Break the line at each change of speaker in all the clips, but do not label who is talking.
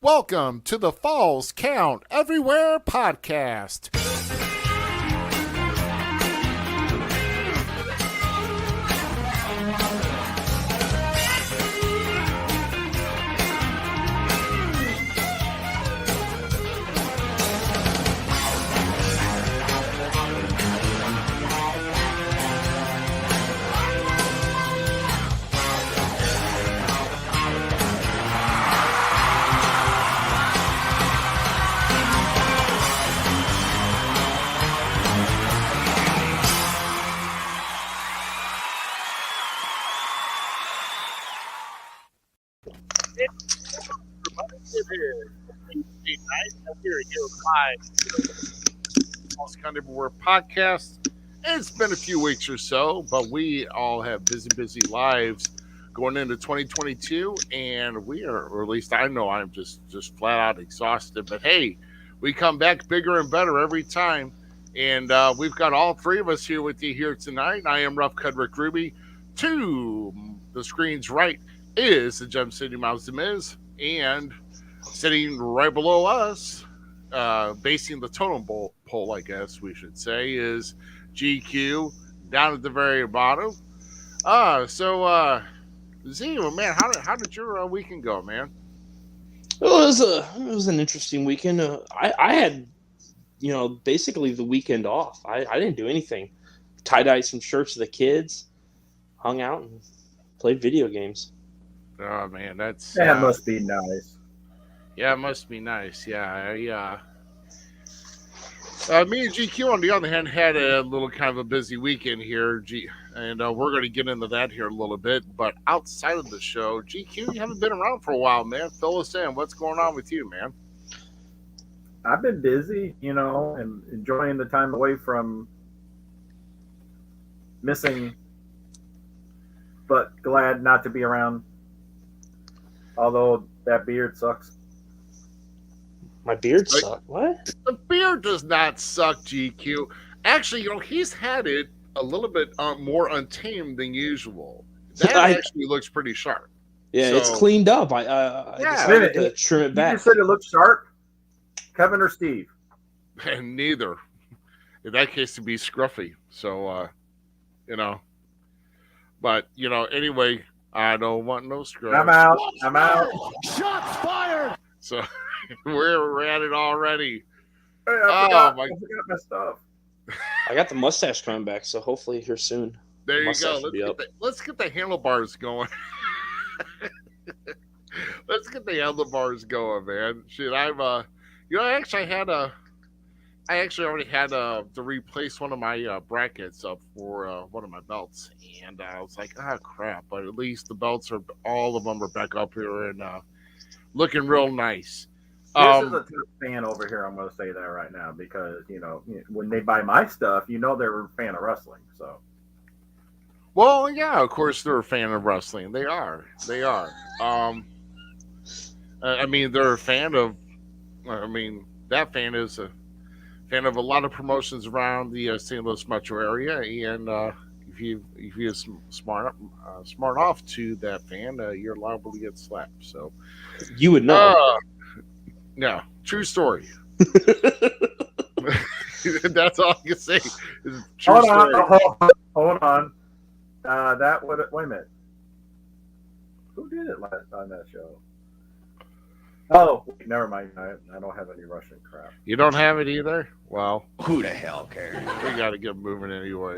Welcome to the Falls Count Everywhere podcast. Falls Count Everywhere podcast. It's been a few weeks or so, but we all have busy lives going into 2022, and we are, or at least I know I'm just flat out exhausted. But hey, we come back bigger and better every time, and we've got all three of us here with you here tonight. I am Rough Cut Rick Ruby. To the screen's right is the Gem City Mouse Z-Miz, and sitting right below us, basing the totem pole, I guess we should say, is GQ down at the very bottom. Z, man, how did your weekend go, man?
Well, it was an interesting weekend. I had, basically the weekend off. I didn't do anything. Tie-dyed some shirts to the kids, hung out, and played video games.
Oh man, that
must be nice.
Yeah, it must be nice. Yeah, me and GQ, on the other hand, had a little kind of a busy weekend here, and we're going to get into that here a little bit. But outside of the show, GQ, you haven't been around for a while, man. Fill us in. What's going on with you, man?
I've been busy, and enjoying the time away from missing, but glad not to be around. Although that beard sucks.
My beard sucks. What?
The beard does not suck, GQ. Actually, he's had it a little bit more untamed than usual. That actually looks pretty sharp.
Yeah, it's cleaned up. I decided to trim it back.
You just said it looked sharp? Kevin or Steve?
And neither. In that case, it'd be scruffy. So, But, anyway, I don't want no scruff.
I'm out.
Shots fired!
So... We're at it already.
Hey, I forgot my stuff.
I
got the mustache coming back, so hopefully here soon.
There you go. Let's get the handlebars going. Let's get the handlebars going, man. Shit, I actually already had to replace one of my brackets up for one of my belts, and I was like, crap! But at least the belts all of them are back up here and looking real nice.
This is a tough fan over here. I'm going to say that right now because when they buy my stuff, they're a fan of wrestling. So,
well, yeah, of course they're a fan of wrestling. They are. I mean, they're a fan of. I mean, that fan is a fan of a lot of promotions around the St. Louis metro area, and if you smart off to that fan, you're liable to get slapped. So,
you would know.
No, true story. That's all I can say.
Hold on. Wait a minute. Who did it last on that show? Oh, never mind. I don't have any Russian crap.
You don't have it either? Well,
who the hell cares?
We got to get moving anyway.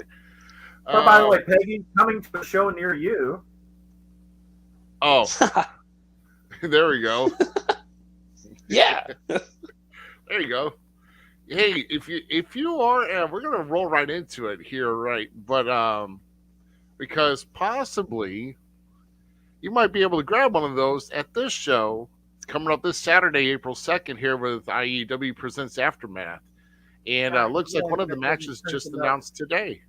Oh, by the way, Peggy, coming to a show near you.
Oh, there we go.
Yeah.
There you go. Hey, if you are, we're gonna roll right into it here, right? But because possibly you might be able to grab one of those at this show. It's coming up this Saturday, April 2nd, here with IEW Presents Aftermath, and looks like one of the matches just announced today.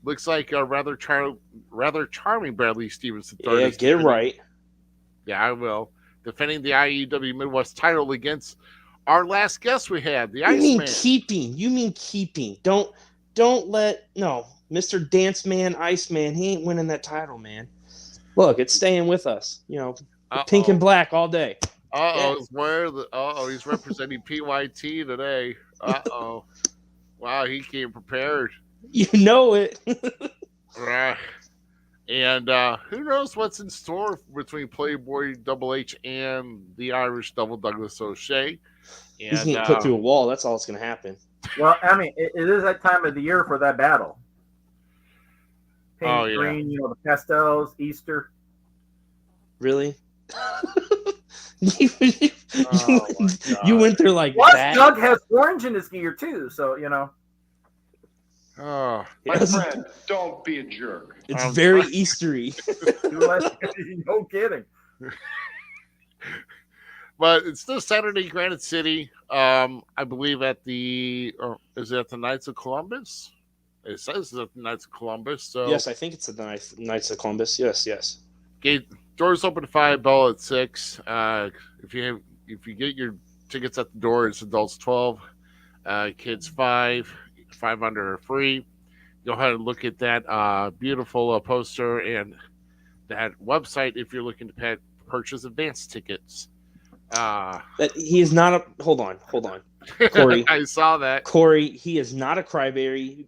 Looks like a rather charming Bradley Stevenson.
Yeah, get it right.
Yeah, I will. Defending the IEW Midwest title against our last guest we had, the Iceman.
You mean keeping. Don't let Mr. Dance Man, Iceman, he ain't winning that title, man. Look, it's staying with us. Pink and black all day.
He's representing PYT today. Wow, he came prepared.
You know it.
Right. And who knows what's in store between Playboy Double H and the Irish Double Douglas O'Shea. And,
he's getting put through a wall. That's all that's going to happen.
Well, I mean, it is that time of the year for that battle. Pink, green, the pastels, Easter.
Really? you went there like
Plus,
that.
Doug has orange in his gear too, so
Oh,
My friend, don't be a jerk.
It's very Eastery.
No kidding.
But it's still Saturday, Granite City. I believe is it at the Knights of Columbus? It says it's at the Knights of Columbus. So
yes, I think it's at the Knights of Columbus. Yes.
Gate doors open at 5, bell at 6. If you get your tickets at the door, it's adults 12, kids 5. 5 under are free. Go ahead and look at that beautiful poster and that website if you're looking to purchase advance tickets.
That he is not a. Hold on, Corey.
I saw that.
Corey, he is not a crybaby.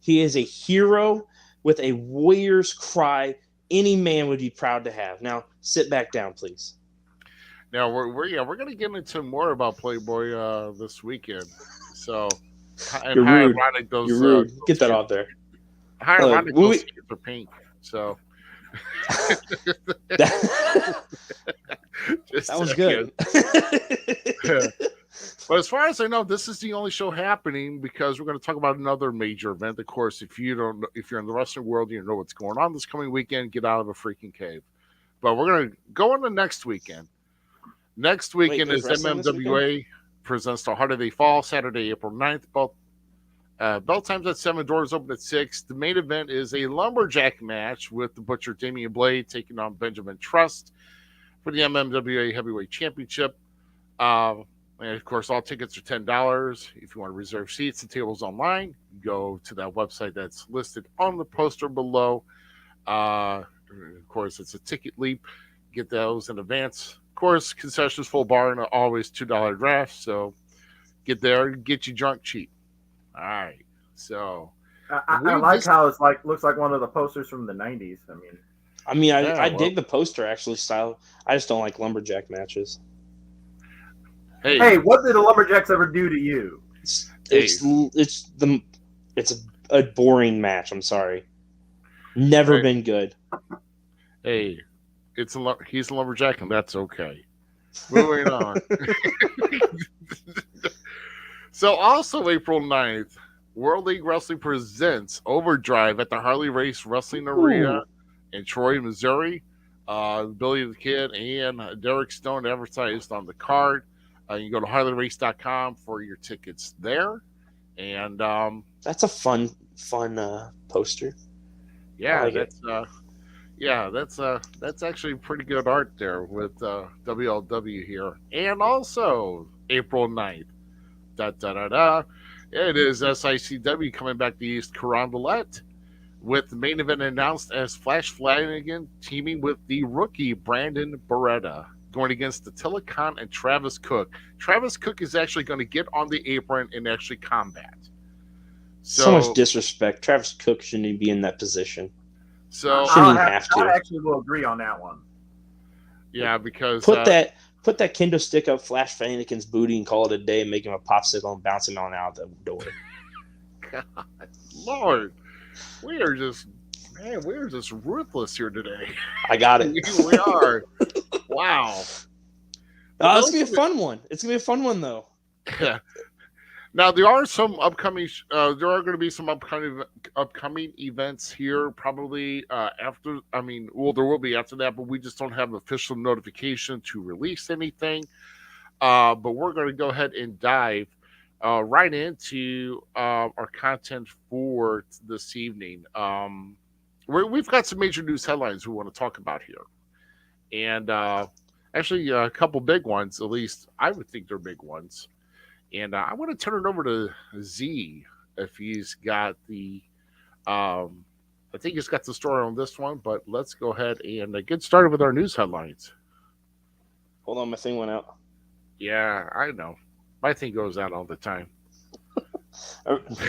He is a hero with a warrior's cry. Any man would be proud to have. Now, sit back down, please.
Now we're going to get into more about Playboy this weekend. So,
you're rude. You're rude. Get that out there.
How ironic those tickets are pink. So.
that was good.
But as far as I know, this is the only show happening because we're going to talk about another major event. Of course, if you're in the wrestling world, you know what's going on this coming weekend. Get out of a freaking cave. But we're going to go on to next weekend. Next weekend is MMWA presents the Heart of the Fall, Saturday, April 9th. Bell times at 7, doors open at 6. The main event is a lumberjack match with the Butcher Damian Blade taking on Benjamin Trust for the MMWA Heavyweight Championship. And of course, all tickets are $10. If you want to reserve seats, the table's online. Go to that website that's listed on the poster below. Of course, it's a ticket leap. Get those in advance. Of course, concessions, full bar, and always $2 draft. So get there, get you drunk cheap. All right. So
I like how it's looks like one of the posters from the 90s.
I dig the poster actually style. I just don't like lumberjack matches.
Hey, what did the lumberjacks ever do to you?
It's a boring match. I'm sorry. Never been good.
Hey, he's a lumberjack, and that's okay. Moving on. So also April 9th, World League Wrestling presents Overdrive at the Harley Race Wrestling Arena in Troy, Missouri. Billy the Kid and Derek Stone advertised on the card. You can go to HarleyRace.com for your tickets there. And
that's a fun poster.
Yeah, that's actually pretty good art there with WLW here. And also April 9th. It is SICW coming back to East Carondelet with the main event announced as Flash Flanagan teaming with the rookie Brandon Beretta going against the Telecon and Travis Cook. Travis Cook is actually going to get on the apron and actually combat.
So much disrespect. Travis Cook shouldn't even be in that position.
So
I actually will agree on that one.
Yeah, because
Put that kendo stick up Flash Flanagan's booty and call it a day and make him a popsicle and bounce him on out the door.
God, Lord, we are just ruthless here today.
I got it.
We are. Wow.
It's going to be a fun one. It's going to be a fun one, though.
Yeah. Now, there are some upcoming there upcoming events here probably after. There will be after that, but we just don't have official notification to release anything. But we're going to go ahead and dive right into our content for this evening. We've got some major news headlines we want to talk about here. And actually, a couple big ones, at least I would think they're big ones. And I want to turn it over to Z if he's got I think he's got the story on this one, but let's go ahead and get started with our news headlines.
Hold on, my thing went out.
Yeah, I know. My thing goes out all the time.
Are,
it's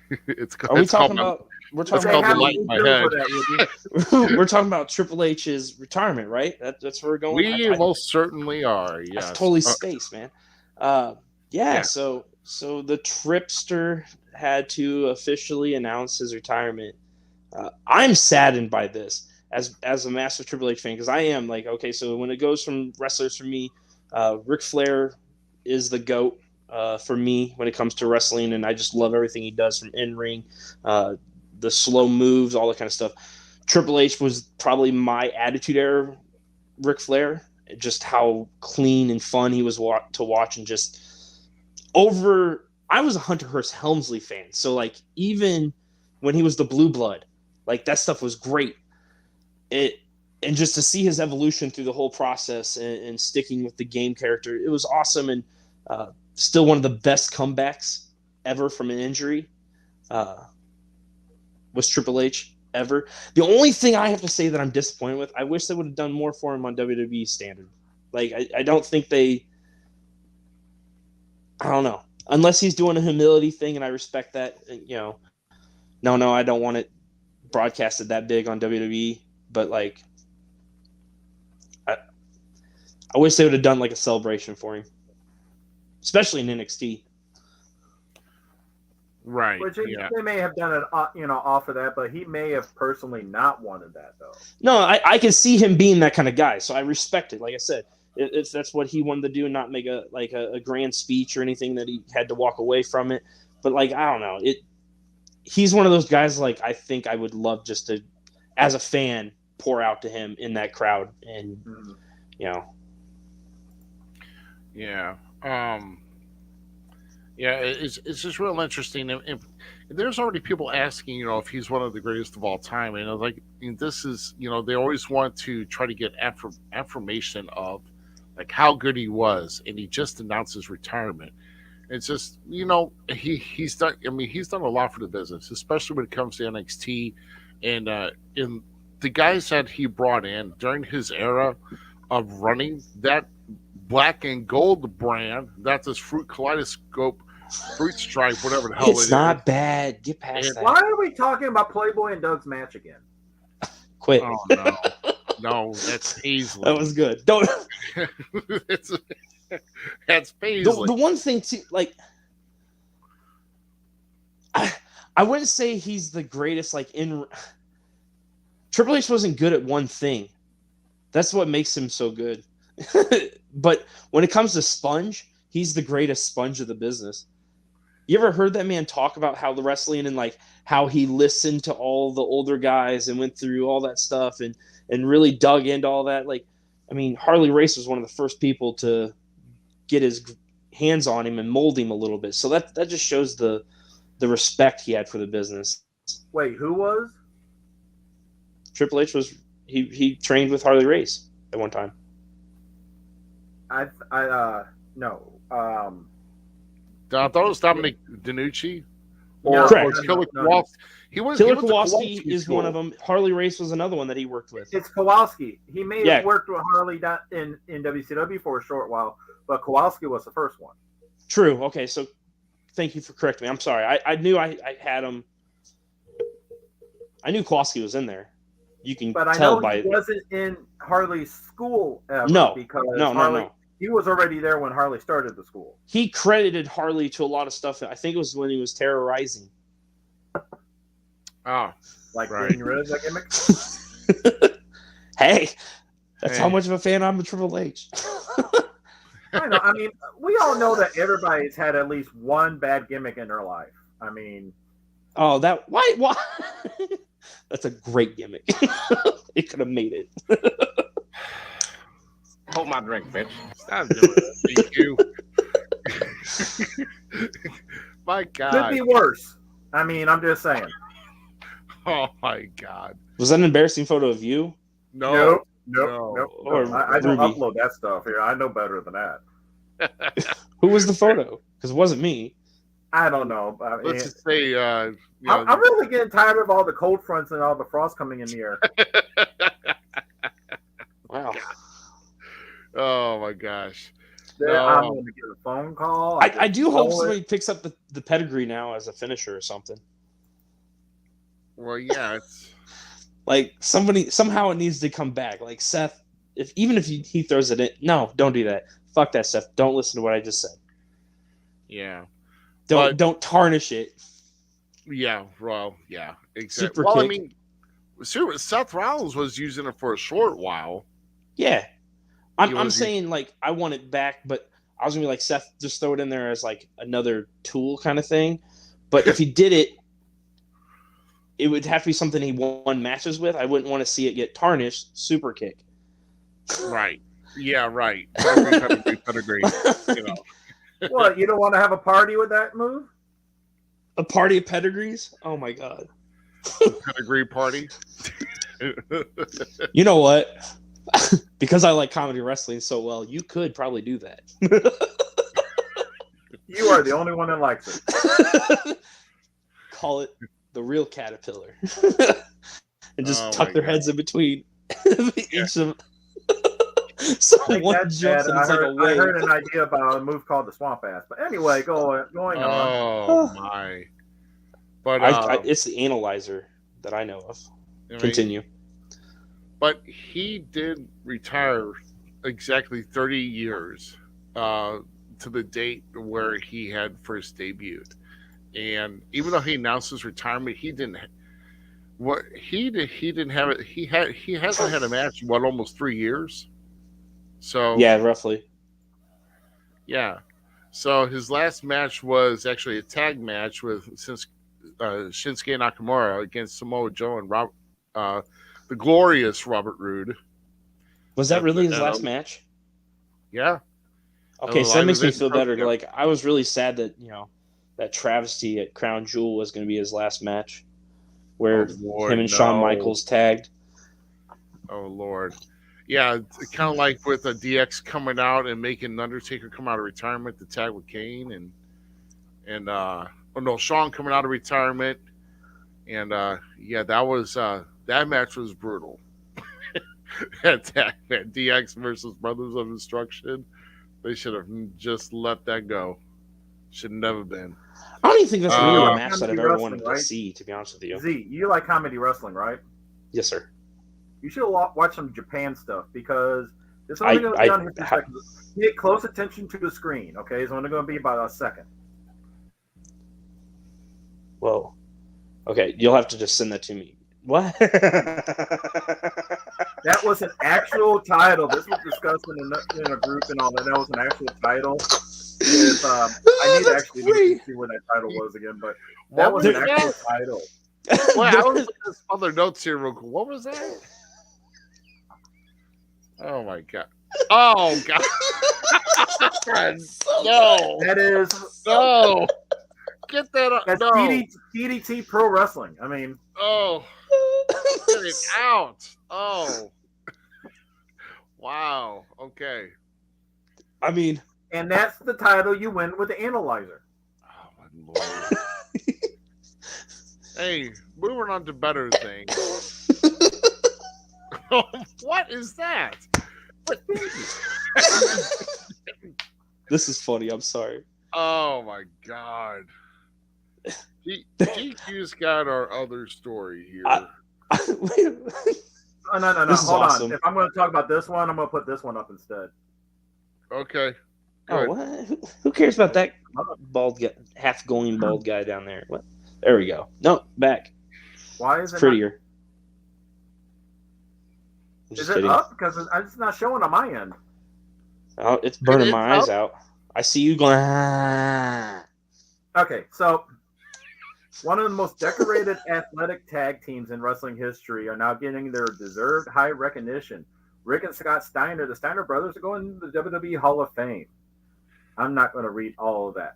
are we
it's called
talking
my-
about? We're
It's
talking
called the
about.
light in my head.
We're talking about Triple H's retirement, right? That's where we're going.
We most certainly are.
That's
Yes.
totally space, man. Yeah.
Yeah.
So the Tripster had to officially announce his retirement. I'm saddened by this as a massive Triple H fan because I am like, okay, so when it goes from wrestlers for me, Ric Flair is the GOAT for me when it comes to wrestling, and I just love everything he does from in ring, the slow moves, all that kind of stuff. Triple H was probably my Attitude Era Ric Flair, just how clean and fun he was to watch, and just over. I was a Hunter Hearst Helmsley fan, so like even when he was the Blue Blood, like that stuff was great. And just to see his evolution through the whole process and sticking with the game character, it was awesome. And still one of the best comebacks ever from an injury was Triple H ever. The only thing I have to say that I'm disappointed with, I wish they would have done more for him on WWE standard. Like I don't think they. I don't know. Unless he's doing a humility thing, and I respect that. No, I don't want it broadcasted that big on WWE. But like, I wish they would have done like a celebration for him, especially in NXT.
Right.
Which
Yeah.
they may have done it, off of that, but he may have personally not wanted that though.
No, I can see him being that kind of guy, so I respect it. Like I said, if that's what he wanted to do, and not make a grand speech or anything that he had to walk away from it. But like, I don't know, he's one of those guys. Like, I think I would love just to, as a fan, pour out to him in that crowd, and
Yeah. Yeah, it's just real interesting. And there's already people asking, if he's one of the greatest of all time. This is, they always want to try to get affirmation of like how good he was, and he just announced his retirement. It's just, he's done. I mean, he's done a lot for the business, especially when it comes to NXT, and in the guys that he brought in during his era of running that black and gold brand. That's his Fruit Kaleidoscope, Fruit Stripe, whatever the hell
it's not bad. Get past that.
Why are we talking about Playboy and Doug's match again?
Quit.
Oh no, no, that's Paisley.
That was good. Don't.
That's Paisley.
The one thing too, like, I wouldn't say he's the greatest. Like Triple H wasn't good at one thing. That's what makes him so good. But when it comes to Sponge, he's the greatest sponge of the business. You ever heard that man talk about how the wrestling and like how he listened to all the older guys and went through all that stuff and really dug into all that? Like, I mean, Harley Race was one of the first people to get his hands on him and mold him a little bit. So that just shows the respect he had for the business.
Wait, who was?
Triple H was he trained with Harley Race at one time.
No.
I thought it was Dominic DiNucci.
No,
Correct.
Or Killer
no.
Kowalski. He went
Killer
to
Kowalski is
school.
one of them. Harley Race was another one that he worked with.
It's Kowalski. He may
Yeah.
have worked with Harley in WCW for a short while, but Kowalski was the first one.
True. Okay, so thank you for correcting me. I'm sorry. I knew I had him. I knew Kowalski was in there. You can
But I
tell
know
by
he wasn't in Harley's school ever
No.
because
No.
Harley, he was already there when Harley started the school.
He credited Harley to a lot of stuff. I think it was when he was terrorizing.
Oh,
Like
Right.
getting rid of that gimmick.
Hey, that's
Hey.
how much of a fan I'm of Triple H.
I know. I mean, we all know that everybody's had at least one bad gimmick in their life. I mean,
Oh, that why? That's a great gimmick. It could have made it.
Hold my drink, bitch.
stop doing that. Thank you. My
could
God.
be worse. I mean, I'm just saying.
Oh my God.
Was that an embarrassing photo of you?
No.
Nope.
Or
I don't
Ruby.
upload that stuff here. I know better than that.
Who was the photo? Because it wasn't me.
I don't know. I mean,
Let's just say,
I'm really getting tired of all the cold fronts and all the frost coming in the air.
Wow.
Oh my gosh.
I'm
No.
going to get a phone call.
I do hope
know it.
somebody picks up the pedigree now as a finisher or something.
Well, yeah, it's
Like somehow it needs to come back. Like Seth, even if he throws it in, no, don't do that. Fuck that, Seth. Don't listen to what I just said.
yeah.
Don't tarnish it.
Yeah, well, yeah, exactly.
Super
Well, I
kick.
mean, Seth Rollins was using it for a short while.
Yeah,
He
I'm
was
saying like I want it back, but I was gonna be like Seth, just throw it in there as like another tool kind of thing. But if he did it, it would have to be something he won matches with. I wouldn't want to see it get tarnished. Super kick.
Right. Yeah, right. Pedigree. You know.
What, you don't want to have a party with that move?
A party of pedigrees? Oh my god.
Pedigree party.
You know what? Because I like comedy wrestling so well, you could probably do that.
You are the only one that likes it.
Call it the real caterpillar. And just
Oh
tuck
my
their
God.
heads in between each of them. So
Like
one
that's
jumps
bad.
and it's like a
I
wave.
heard an idea about a move called the swamp ass. But anyway, going on.
Oh my. But
It's the analyzer that I know of.
I mean,
Continue.
But he did retire exactly 30 years to the date where he had first debuted. And even though he announced his retirement, he didn't. He didn't have it. He hasn't had a match in almost 3 years. So
Yeah, roughly.
yeah. So his last match was actually a tag match with Shinsuke Nakamura against Samoa Joe and the glorious Robert Roode.
Was that really his
And,
last match?
Yeah.
Okay, so that makes me feel better.
Yeah.
Like I was really sad that that travesty at Crown Jewel was going to be his last match, where
Lord,
him and Shawn
no.
Michaels tagged.
Oh Lord. Yeah, kind of like with a DX coming out and making Undertaker come out of retirement to tag with Kane Shawn coming out of retirement, and yeah, that match was brutal. that DX versus Brothers of Destruction, they should have just let that go. Should never been.
I don't even think that's really a match that
comedy
I've ever
wrestling,
wanted
right?
to see, to be honest with you.
Z, you like comedy wrestling, right?
Yes, sir.
You should watch some Japan stuff because it's only going to be on here for seconds. Pay close attention to the screen, okay? It's only going to be about a second.
Whoa. Okay, you'll have to just send that to me. What?
That was an actual title. This was discussed in a group and all that. That was an actual title. I need to actually see where that title was again, but that was an actual title.
Well, I was looking at some other notes here real quick. What was that? Oh my god! Oh god! No!
That is
No! Get that up!
That's
No!
DDT Pro Wrestling. I mean,
Oh! Get it out! Oh! Wow. Okay.
I mean,
and that's the title you win with the analyzer.
Oh my lord! Hey, moving on to better things. What is that?
this is funny. I'm sorry.
Oh my god. GQ's got our other story here.
No.
This is
Hold
awesome.
on. If I'm going to talk about this one, I'm going to put this one up instead.
Okay.
Oh, what? Who cares about that bald guy, half going bald guy down there? What? There we go. No, back.
Why is
It's
it
prettier.
Is it up? Because it's not showing on my end.
Oh, it's burning
It's
my eyes
up?
out. I see you going. Ah.
Okay, so one of the most decorated athletic tag teams in wrestling history are now getting their deserved high recognition. Rick and Scott Steiner, the Steiner brothers, are going to the WWE Hall of Fame. I'm not going to read all of that.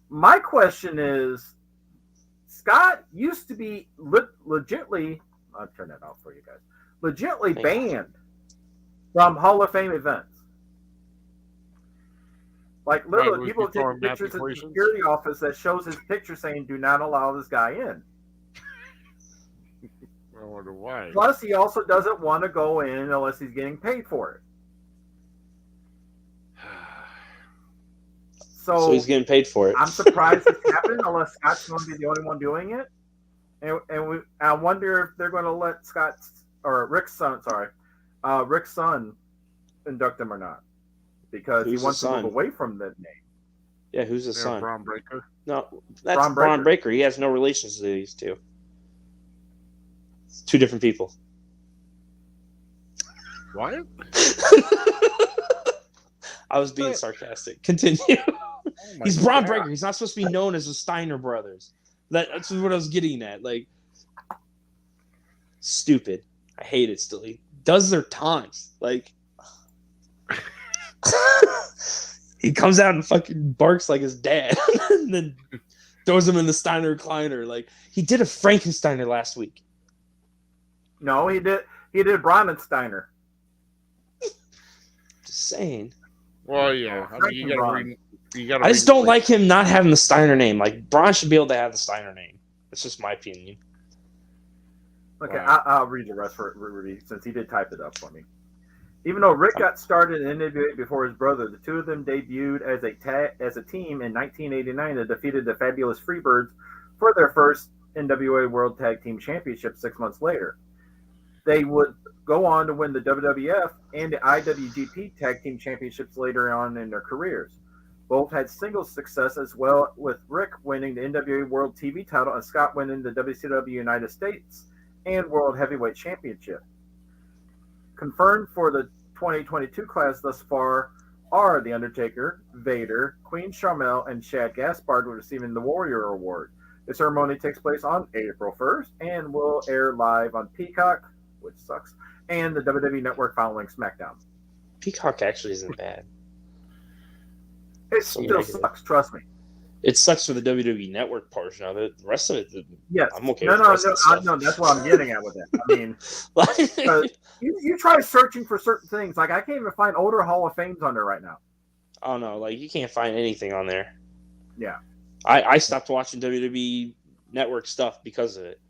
My question is, Scott used to be legitly, I'll turn that off for you guys, legitly banned from Hall of Fame events. Like, literally, people take pictures at the security office that shows his picture saying, do not allow this guy in.
I wonder why.
Plus, he also doesn't want to go in unless he's getting paid for it.
So he's getting paid for it.
I'm surprised it's happening unless Scott's going to be the only one doing it. And I wonder if they're going to let Rick's son induct him or not, because he wants to move away from that name.
Yeah, who's the son?
Braun Breaker.
No, that's Braun Breaker. He has no relations to these two. It's two different people.
What?
I was being sarcastic. Continue. He's Braun Breaker. He's not supposed to be known as the Steiner brothers. That's what I was getting at. Like, stupid. I hate it still. He does their taunts. Like, he comes out and fucking barks like his dad and then throws him in the Steiner recliner. Like, he did a Frankensteiner last week.
No, he did Bronnensteiner.
Just saying.
Well, yeah. I mean, you gotta
I just don't like him not having the Steiner name. Like, Braun should be able to have the Steiner name. That's just my opinion.
Okay, wow. I'll read the rest for Rudy since he did type it up for me. Even though Rick got started in NWA before his brother, the two of them debuted as a team in 1989 and defeated the Fabulous Freebirds for their first NWA World Tag Team Championship 6 months later. They would go on to win the WWF and the IWGP Tag Team Championships later on in their careers. Both had singles success as well, with Rick winning the NWA World TV title and Scott winning the WCW United States and World Heavyweight Championship. Confirmed for the 2022 class thus far are The Undertaker, Vader, Queen Sharmell, and Shad Gaspard receiving the Warrior Award. The ceremony takes place on April 1st and will air live on Peacock, which sucks, and the WWE Network following SmackDown.
Peacock actually isn't bad.
It still sucks, trust me.
It sucks for the WWE Network portion of it. The rest of it,
yes.
I'm okay
no,
with
no,
the rest of
no, that's what I'm getting at with it. I mean, you try searching for certain things. Like, I can't even find older Hall of Fames on there right now.
Oh, no, like, you can't find anything on there.
Yeah.
I stopped watching WWE Network stuff because of it.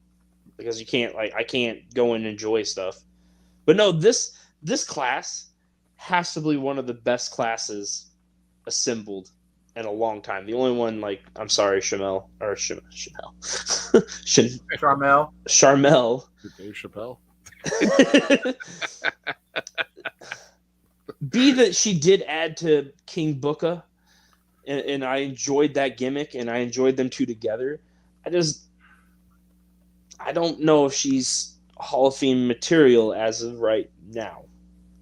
Because you can't, like, I can't go and enjoy stuff. But no, this class has to be one of the best classes assembled in a long time. The only one, like, I'm sorry, Sharmell.
Dave Chappelle.
Be that she did add to King Booker, and I enjoyed that gimmick, and I enjoyed them two together. I don't know if she's Hall of Fame material as of right now.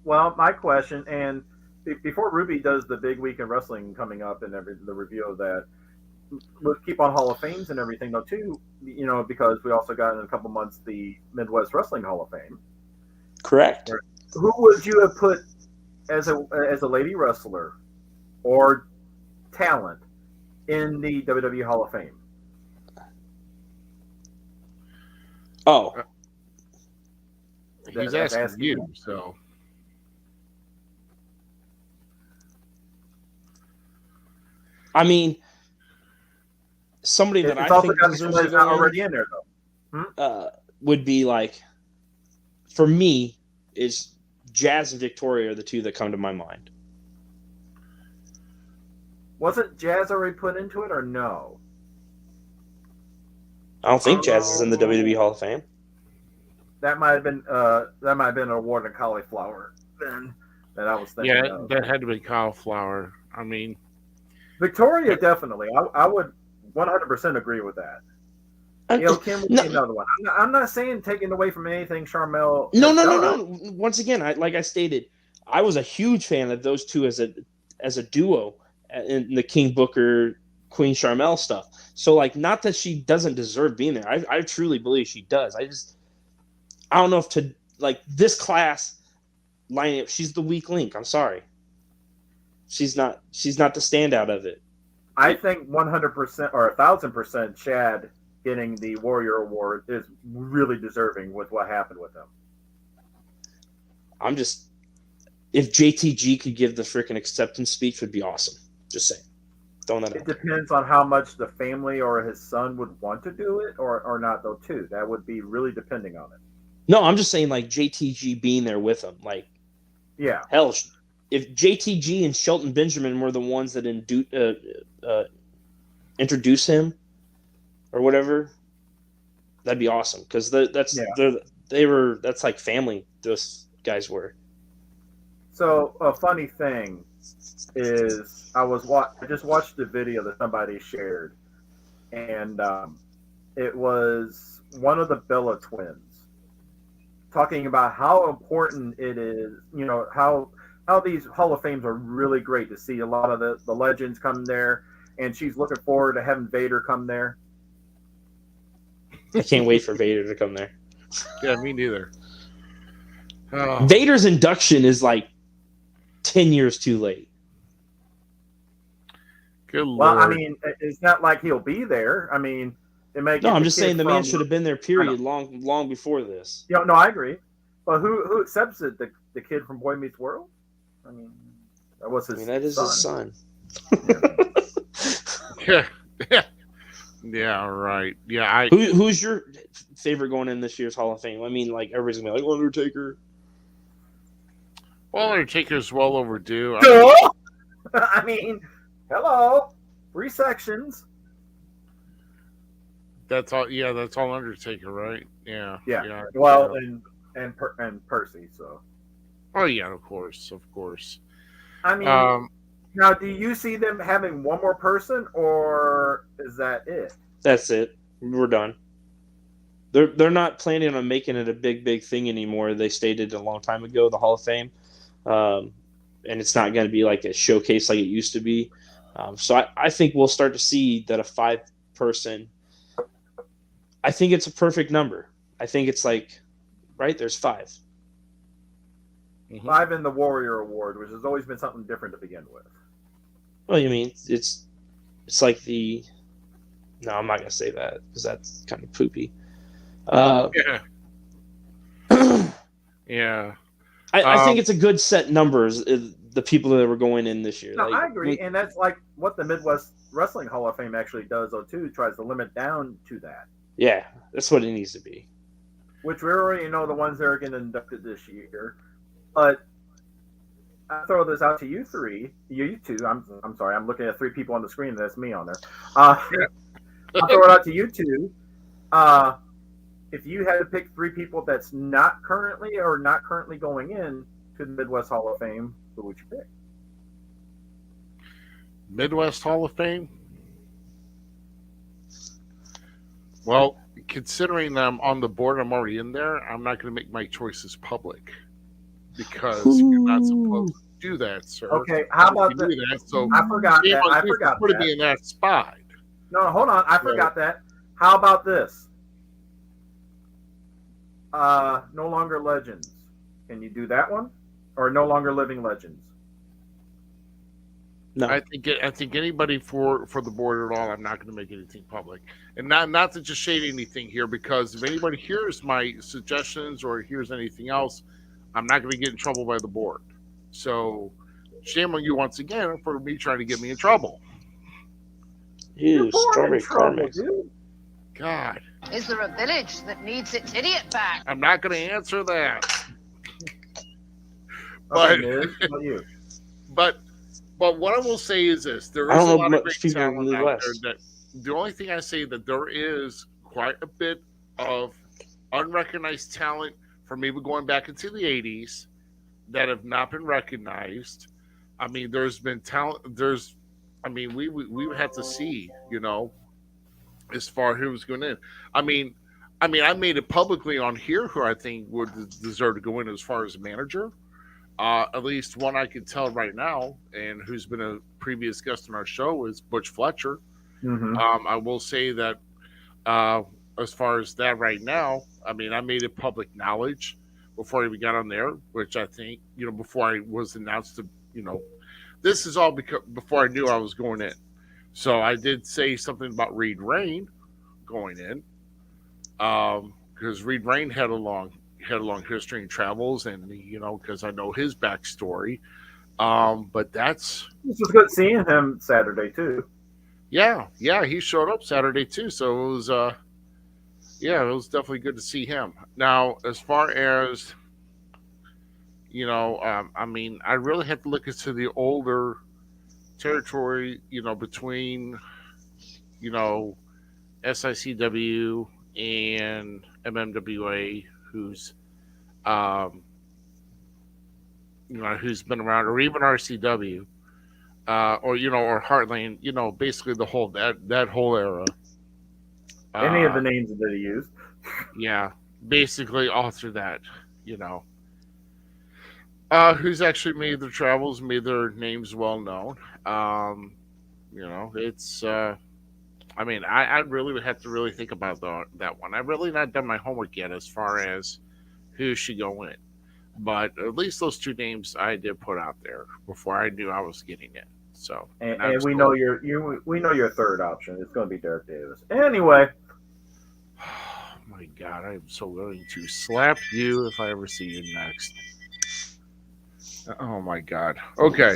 Well, my question, and before Ruby does the big week in wrestling coming up and the review of that, we'll keep on Hall of Fames and everything though too, because we also got in a couple months the Midwest Wrestling Hall of Fame.
Correct.
Who would you have put as a lady wrestler or talent in the WWE Hall of Fame?
Oh.
He's asking you, so.
I mean, somebody that I think deserves to go
already in there, though.
Would be like, for me, is Jazz and Victoria are the two that come to my mind.
Wasn't Jazz already put into it, or no?
I don't think Jazz is in the WWE Hall of Fame.
That might have been an award of cauliflower then that I was thinking.
Yeah, that had to be cauliflower. I mean,
Victoria definitely. I would 100% agree with that. Kim would be another one. I'm not saying taking away from anything Sharmell.
No. Once again, like I stated, I was a huge fan of those two as a duo in the King Booker, Queen Sharmell stuff. So, like, not that she doesn't deserve being there. I truly believe she does. I don't know if to, like, this class lineup, she's the weak link. I'm sorry. She's not the standout of it.
I think 100% or 1,000% Chad getting the Warrior Award is really deserving with what happened with him.
If JTG could give the freaking acceptance speech, would be awesome. Just saying.
It depends on how much the family or his son would want to do it or not, though, too. That would be really depending on it.
No, I'm just saying, like, JTG being there with him. Like,
yeah.
Hell, if JTG and Shelton Benjamin were the ones that introduce him or whatever, that'd be awesome because that's like family. Those guys were.
So a funny thing is, I just watched the video that somebody shared, and it was one of the Bella twins talking about how important it is. You know how these Hall of Fames are really great to see a lot of the legends come there, and she's looking forward to having Vader come there.
I can't wait for Vader to come there.
Yeah, me neither. Oh.
Vader's induction is like 10 years too late.
Good Lord.
Well, I mean, it's not like he'll be there. I mean, it may.
No, I'm just saying the man should have been there. Period. Long before this.
Yeah, no, I agree. But who accepts it? The kid from Boy Meets World. I mean, that was his.
I mean, that is
son.
his son.
Yeah, right. Yeah,
who's your favorite going in this year's Hall of Fame? I mean, like everybody's gonna be like Undertaker.
Well, Undertaker's well overdue.
I mean, hello, 3 sections.
That's all. Yeah, that's all Undertaker, right? Yeah.
Well, and Percy. So.
Oh yeah, of course.
I mean, now, do you see them having one more person, or is that it?
That's it. We're done. They're not planning on making it a big thing anymore. They stated a long time ago, the Hall of Fame, and it's not going to be like a showcase like it used to be. So I think we'll start to see that a 5-person. I think it's a perfect number. I think it's like, right? There's 5.
5 in the Warrior Award, which has always been something different to begin with.
Well, you mean it's like the. No, I'm not gonna say that because that's kind of poopy.
Yeah.
I think it's a good set numbers. The people that were going in this year.
No,
like,
I agree, and that's like what the Midwest Wrestling Hall of Fame actually does, though. Too tries to limit down to that.
Yeah, that's what it needs to be.
Which we already know the ones that are getting inducted this year, but I throw this out to you two. I'm sorry, I'm looking at 3 people on the screen. That's me on there. I'll throw it out to you two. If you had to pick 3 people that's not currently going in to the Midwest Hall of Fame, who would you pick?
Midwest Hall of Fame? Well, considering I'm on the board, I'm already in there, I'm not going to make my choices public because you're not supposed to do that, sir.
Okay, how about that?
So
I forgot that. I forgot
put
that.
me in that spot.
No, hold on. I forgot that. How about this? No longer legends. Can you do that one? Or no longer living legends?
No.
I think anybody for the board at all, I'm not going to make anything public, and not to just shade anything here, because if anybody hears my suggestions or hears anything else, I'm not going to get in trouble by the board. So shame on you once again for me trying to get me in trouble.
You strawberry karma.
God.
Is there a village that needs its idiot back?
I'm not going to answer that. But what I will say is this: there is a lot of great talent out there. The only thing I say that there is quite a bit of unrecognized talent from even going back into the 80s that have not been recognized. I mean, there's been talent. We would have to see, as far as who's going in. I mean, I made it publicly on here who I think would deserve to go in as far as manager. At least one I can tell right now, and who's been a previous guest on our show, is Butch Fletcher.
Mm-hmm.
I will say that as far as that right now, I made it public knowledge before I even got on there, which I think, before I was announced to, this is all because before I knew I was going in. So I did say something about Reed Rain going in, because Reed Rain had a long history and travels, and because I know his backstory. But this
was good seeing him Saturday too.
Yeah, he showed up Saturday too, so it was it was definitely good to see him. Now, as far as I mean, I really have to look into the older territory, between, you know, SICW and MMWA, who's, um, who's been around, or even RCW, or Heartland, basically the whole that whole era.
Any of the
Uh,
names that he used.
yeah, basically all through that, you know. Who's actually made their travels, made their names well known. Um, it's. I mean, I really would have to really think about that one. I've really not done my homework yet as far as who should go in, but at least those two names I did put out there before I knew I was getting it. So,
And,
and I'm
and we
still.
know we know your third option. It's going to be Derek Davis. Anyway,
Oh my God, I am so willing to slap you if I ever see you next. Oh my God. Okay,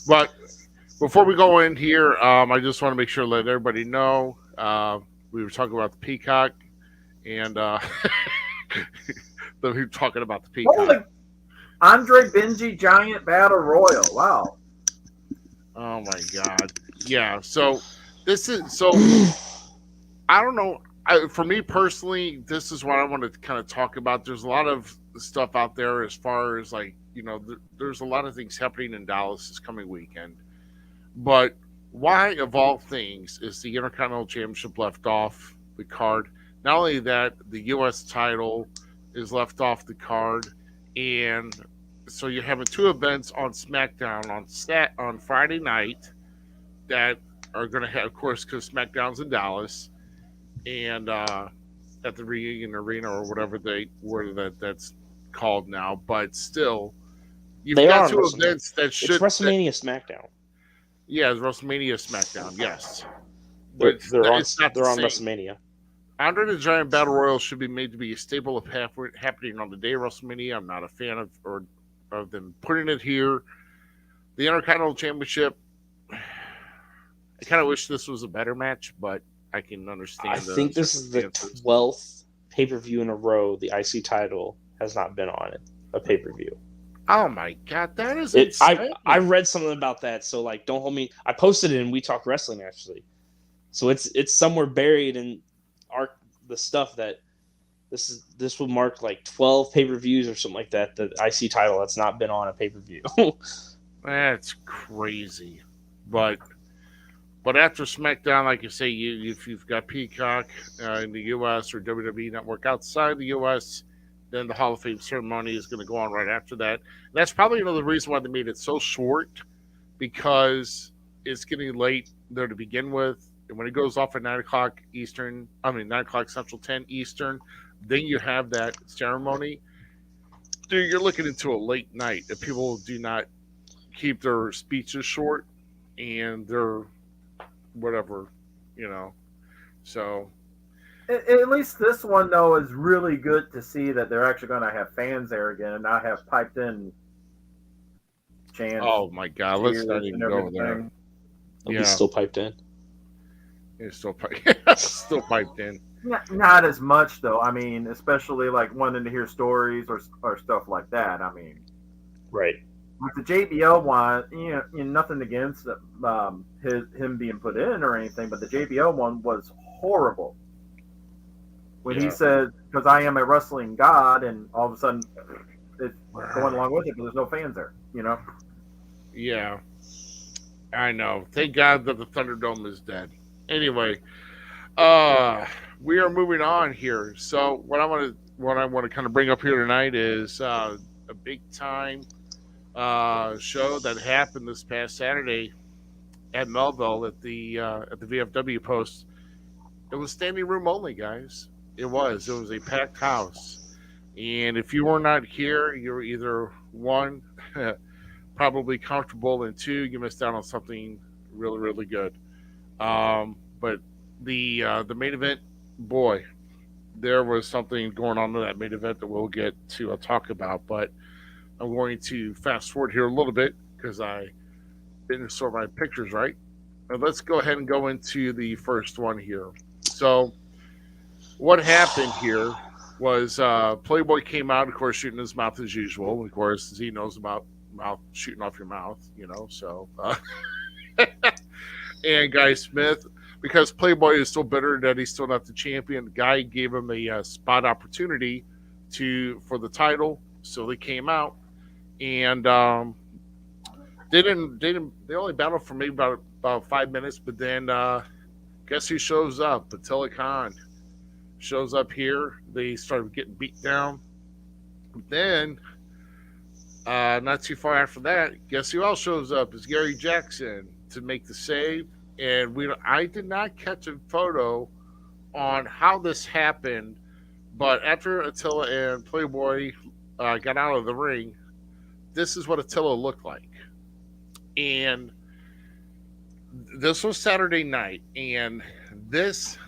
but before we go in here, I just want to make sure to let everybody know we were talking about the Peacock, and we were talking about the Peacock.
holy Andre Benji Giant Battle Royal. Wow.
Oh my God. Yeah. So this is so. I don't know. For me personally, this is what I want to kind of talk about. There's a lot of stuff out there as far as like there's a lot of things happening in Dallas this coming weekend. But why, of all things, is the Intercontinental Championship left off the card? Not only that, the U.S. title is left off the card, and so you're having two events on SmackDown on Friday night that are going to have, of course, because SmackDown's in Dallas, and at the Reunion Arena or that's called now. But still, you've
They are
got
on
two
WrestleMania.
events that
It's
should.
WrestleMania SmackDown.
Yeah, it's WrestleMania SmackDown, yes.
They're,
But
they're on
it's not the
they're on
same.
WrestleMania.
Andre the Giant Battle Royal should be made to be a staple of happening on the day of WrestleMania. I'm not a fan of them putting it here. The Intercontinental Championship, I kind of wish this was a better match, but I can understand
I
the
think this is the
circumstances.
12th pay-per-view in a row the IC title has not been on it. A pay-per-view.
Oh my God, that is
I
insane.
read something about that, so like don't hold me. I posted it in We Talk Wrestling actually, so it's somewhere buried in the stuff that this will mark like 12 pay-per-views or something like that. The IC title that's not been on a pay-per-view.
That's crazy. But after SmackDown, like you say, if you've got Peacock in the U.S. or WWE Network outside the U.S., then the Hall of Fame ceremony is going to go on right after that. And that's probably another reason why they made it so short, because it's getting late there to begin with. And when it goes off at 9 o'clock Eastern, 9 o'clock Central, 10 Eastern, then you have that ceremony. Dude, you're looking into a late night if people do not keep their speeches short and their whatever, you know. So
At least this one though is really good to see that they're actually going to have fans there again and not have piped in chants.
oh my God, let's not even go there.
He's still piped in.
It's still still piped in.
Not as much though. I mean, especially like wanting to hear stories or stuff like that. I mean,
Right.
with the JBL one, nothing against him being put in or anything, but the JBL one was horrible. When he said, "Because I am a wrestling god," and all of a sudden it's going along with it, but there's no fans there.
Yeah, I know. Thank God that the Thunderdome is dead. Anyway, we are moving on here. So what I want to kind of bring up here tonight is a big time show that happened this past Saturday at Melville at the VFW Post. It was standing room only, guys. It was a packed house, and if you were not here, you're either one probably comfortable, and two, you missed out on something really, really good. But the main event, boy, there was something going on in that main event that we'll get to talk about. But I'm going to fast forward here a little bit because I didn't sort my pictures right. But let's go ahead and go into the first one here. So what happened here was Playboy came out, of course, shooting his mouth as usual. Of course, Z knows about mouth shooting off your mouth, so. And Guy Smith, because Playboy is still bitter that he's still not the champion, Guy gave him a spot opportunity for the title, so they came out, and they only battled for maybe about 5 minutes, but then guess who shows up? Attila Khan shows up here. They started getting beat down. Then, not too far after that, guess who else shows up? It's Gary Jackson to make the save. And I did not catch a photo on how this happened, but after Attila and Playboy got out of the ring, this is what Attila looked like. And this was Saturday night, and this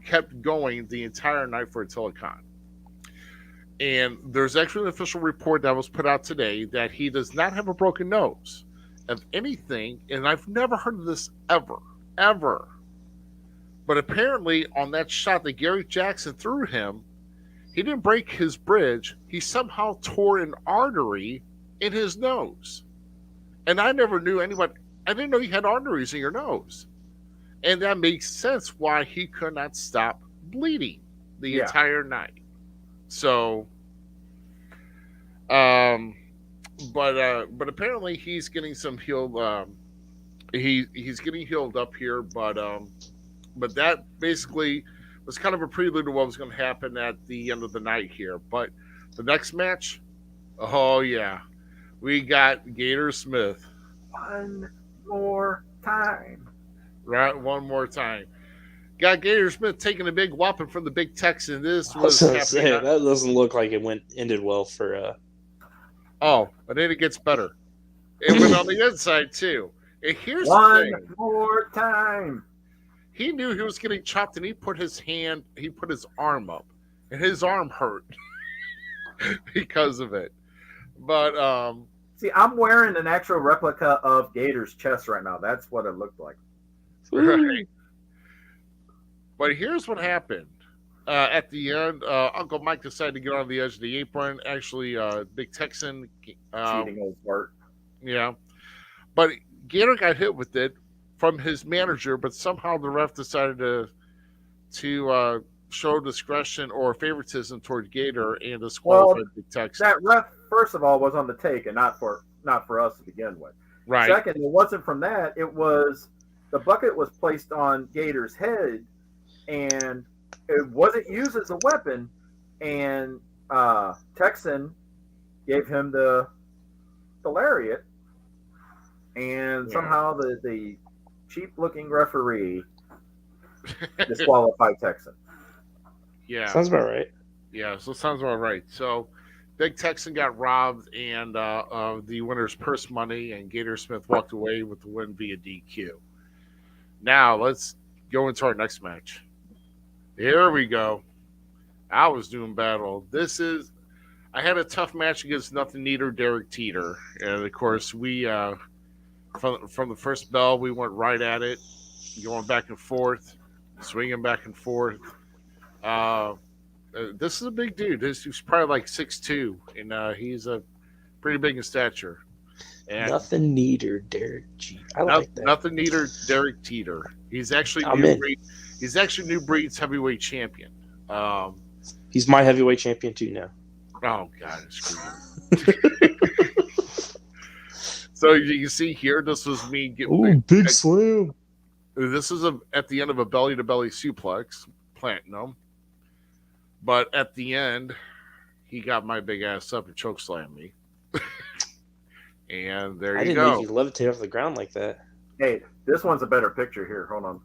kept going the entire night for Attila Khan. And there's actually an official report that was put out today that he does not have a broken nose of anything, and I've never heard of this ever. But apparently, on that shot that Gary Jackson threw him, he didn't break his bridge. He somehow tore an artery in his nose. And I never knew anyone, I didn't know you had arteries in your nose. And that makes sense why he could not stop bleeding the entire night. So, but apparently he's getting some healed. He's getting healed up here, but that basically was kind of a prelude to what was going to happen at the end of the night here. But the next match, oh yeah, we got Gator Smith.
One more time.
Right, one more time. Got Gator Smith taking a big whopping from the Big Texan. This
I
was
was gonna say, that doesn't look like it ended well for.
Oh, but then it gets better. It went on the inside too. And here's
one
the thing.
more time.
He knew he was getting chopped, and he put his arm up, and his arm hurt because of it. But
see, I'm wearing an actual replica of Gator's chest right now. That's what it looked like.
Right. But here's what happened. At the end, Uncle Mike decided to get on the edge of the apron. Actually, Big Texan.
Cheating old fart.
Yeah. But Gator got hit with it from his manager, but somehow the ref decided to show discretion or favoritism toward Gator and disqualified Big Texan.
That ref, first of all, was on the take and not for us to begin with.
Right.
Second, it wasn't from that. It was the bucket was placed on Gator's head, and it wasn't used as a weapon. And Texan gave him the lariat, and somehow the cheap-looking referee disqualified Texan.
Yeah.
Sounds about right.
Yeah, so it sounds about right. So Big Texan got robbed and the winner's purse money, and Gator Smith walked away with the win via DQ. Now let's go into our next match. Here we go. I was doing battle. I had a tough match against Nothing Neater, Derek Teeter. And of course, we from the first bell, we went right at it, going back and forth, swinging back and forth. This is a big dude. He's probably like 6'2", and he's pretty big in stature. And
Nothing Neater, Derek G. I like that.
Nothing Neater, Derek Teeter. He's actually New Breed's heavyweight champion.
He's my heavyweight champion too now.
Oh God, screw you. So you can see here, this was me getting
big slam.
This is at the end of a belly-to-belly suplex, platinum. But at the end, he got my big ass up and chokeslammed me. And there you go.
I didn't know you levitate off the ground like that.
Hey, this one's a better picture here. Hold on.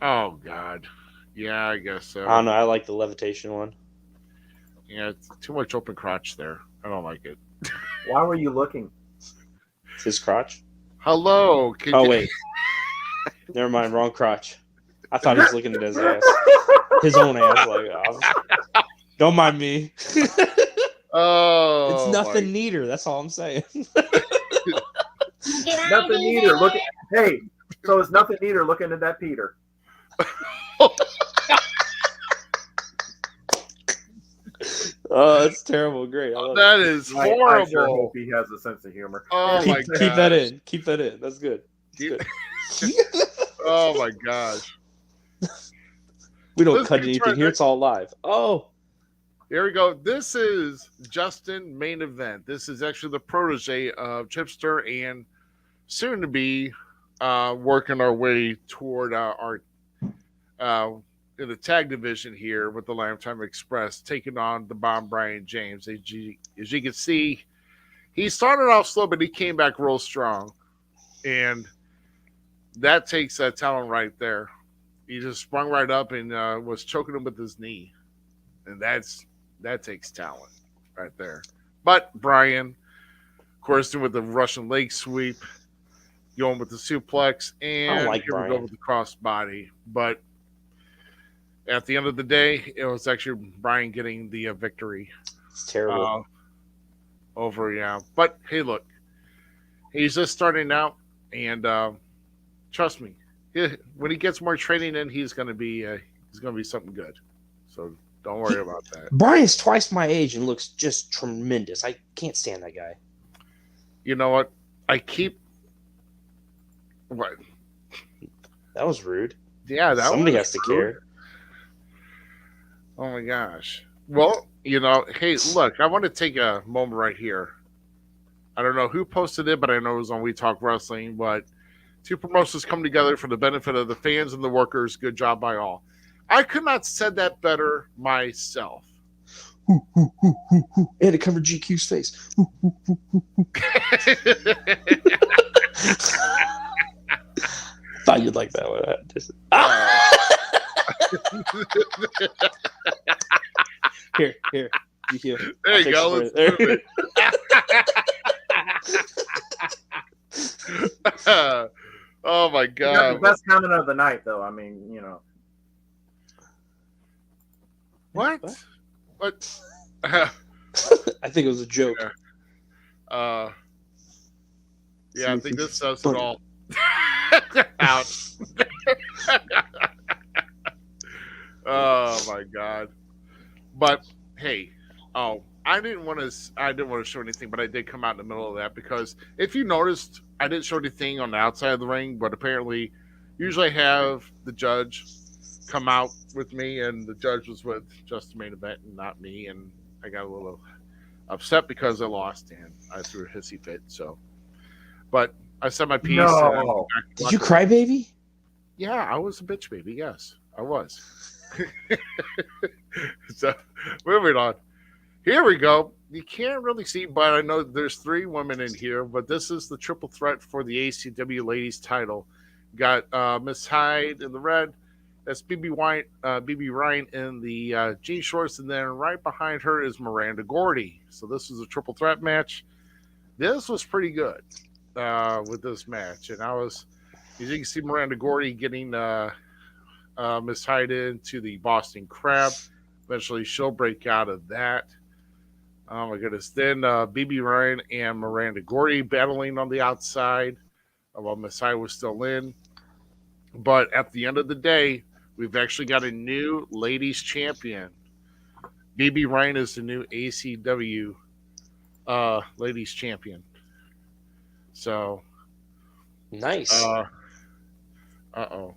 Oh, God. Yeah, I guess so.
I don't know. I like the levitation one.
Yeah, it's too much open crotch there. I don't like it.
Why were you looking?
It's his crotch?
Hello.
Wait. Never mind. Wrong crotch. I thought he was looking at his ass. His own ass. Like, don't mind me.
Oh.
It's nothing neater. That's all I'm saying.
Nothing neater. Hey, so it's nothing neater looking at that Peter.
Oh, that's terrible. Great. I love
That is
I sure
horrible.
hope he has a sense of humor.
Oh
it.
my
Keep that
gosh.
in. Keep that in. That's good.
Keep-
Good.
Oh my gosh.
We don't
Let's
cut
get
anything
started.
here. It's all live. Oh.
Here we go. This is Justin Main Event. This is actually the protege of Chipster and soon to be working our way toward our in the tag division here with the Lifetime Express taking on the Bomb Brian James. As you can see, he started off slow, but he came back real strong. And that takes talent right there. He just sprung right up and was choking him with his knee. And that takes talent right there. But Brian, of course, doing with the Russian leg sweep, going with the suplex, and
like
here we go
Brian.
with the crossbody. But at the end of the day, it was actually Brian getting the victory
It's terrible.
over, yeah. But hey, look, he's just starting out, and trust me, when he gets more training in, he's going to be something good. So don't worry about that.
Brian's twice my age and looks just tremendous. I can't stand that guy.
You know what? What?
That was rude.
Yeah, that
Somebody
was
has to
rude.
care.
Oh my gosh. Well, hey, look, I want to take a moment right here. I don't know who posted it, but I know it was on We Talk Wrestling. But two promotions come together for the benefit of the fans and the workers. Good job by all. I could not have said that better myself.
And it covered GQ's face. Thought you'd like that one. Here, GQ.
There you go. Let's
There.
do it. Oh my
You got the
god!
best comment of the night, though. I mean,
What? What?
I think it was a joke.
Yeah, I think this says it all. Out. Oh my god! But hey, I didn't want to show anything, but I did come out in the middle of that because if you noticed, I didn't show anything on the outside of the ring, but apparently, usually I have the judge come out with me, and the judge was with Justin Main Event and not me, and I got a little upset because I lost and I threw a hissy fit. So, but I said my piece.
No.
Did you cry, baby?
Yeah, I was a bitch baby. Yes, I was. So, moving on. Here we go. You can't really see, but I know there's three women in here, but this is the triple threat for the ACW ladies title. Got Miss Hyde in the red. That's BB Ryan in the jean shorts, and then right behind her is Miranda Gordy. So this is a triple threat match. This was pretty good with this match, and as you can see, Miranda Gordy getting Miss Hyde into the Boston Crab. Eventually, she'll break out of that. Oh my goodness! Then BB Ryan and Miranda Gordy battling on the outside while Miss Hyde was still in. But at the end of the day, we've actually got a new ladies champion. BB Ryan is the new ACW ladies champion. So,
Nice.
uh-oh.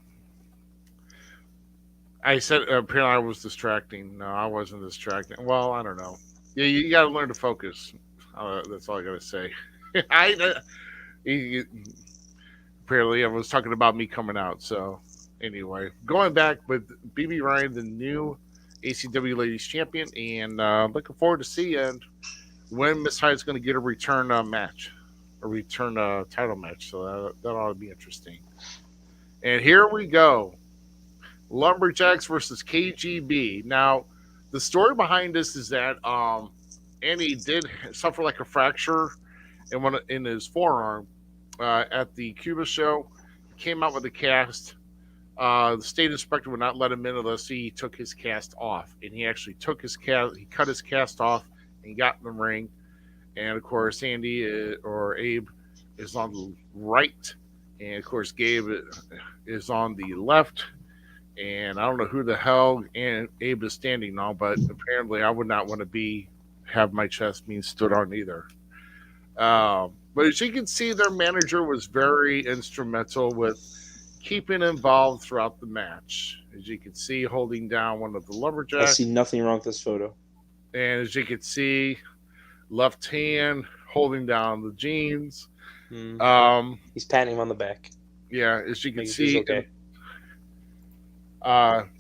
I said apparently I was distracting. No, I wasn't distracting. Well, I don't know. Yeah, you got to learn to focus. That's all I got to say. Apparently, I was talking about me coming out. So, anyway, going back with BB Ryan, the new ACW Ladies Champion, and looking forward to seeing when Miss Hyde's going to get a return match, a return title match. So that ought to be interesting. And here we go. Lumberjacks versus KGB. Now, the story behind this is that Andy did suffer like a fracture in his forearm at the Cuba show. He came out with a cast. The state inspector would not let him in unless he took his cast off, and he actually took his cast. He cut his cast off and got in the ring. And of course, Andy or Abe is on the right, and of course, Gabe is on the left. And I don't know who the hell Abe is standing on, but apparently I would not want to have my chest being stood on either. But as you can see, their manager was very instrumental with keeping involved throughout the match. As you can see, holding down one of the
I
lumberjacks.
see nothing wrong with this photo.
And as you can see, left hand holding down the jeans.
He's patting him on the back.
Yeah, as you can
He's
see,
okay.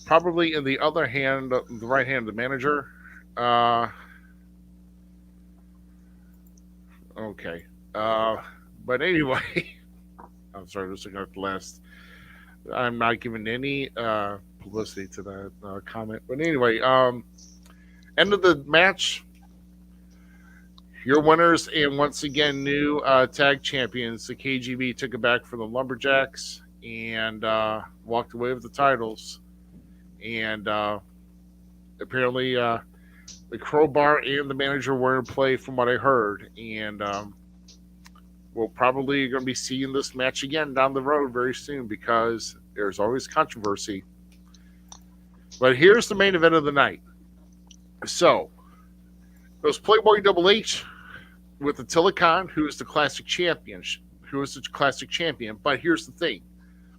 probably in the other hand, the right hand of the manager. Okay. But anyway, I'm sorry, just looking at the last. I'm not giving any publicity to that comment. But anyway, end of the match. Your winners and once again new tag champions, the KGB, took it back for the Lumberjacks and walked away with the titles. And apparently the Crowbar and the manager were in play from what I heard. And we'll probably going to be seeing this match again down the road very soon because there's always controversy. But here's the main event of the night. So, it was Playboy Double H with Attila Khan, who is the classic champion. But here's the thing.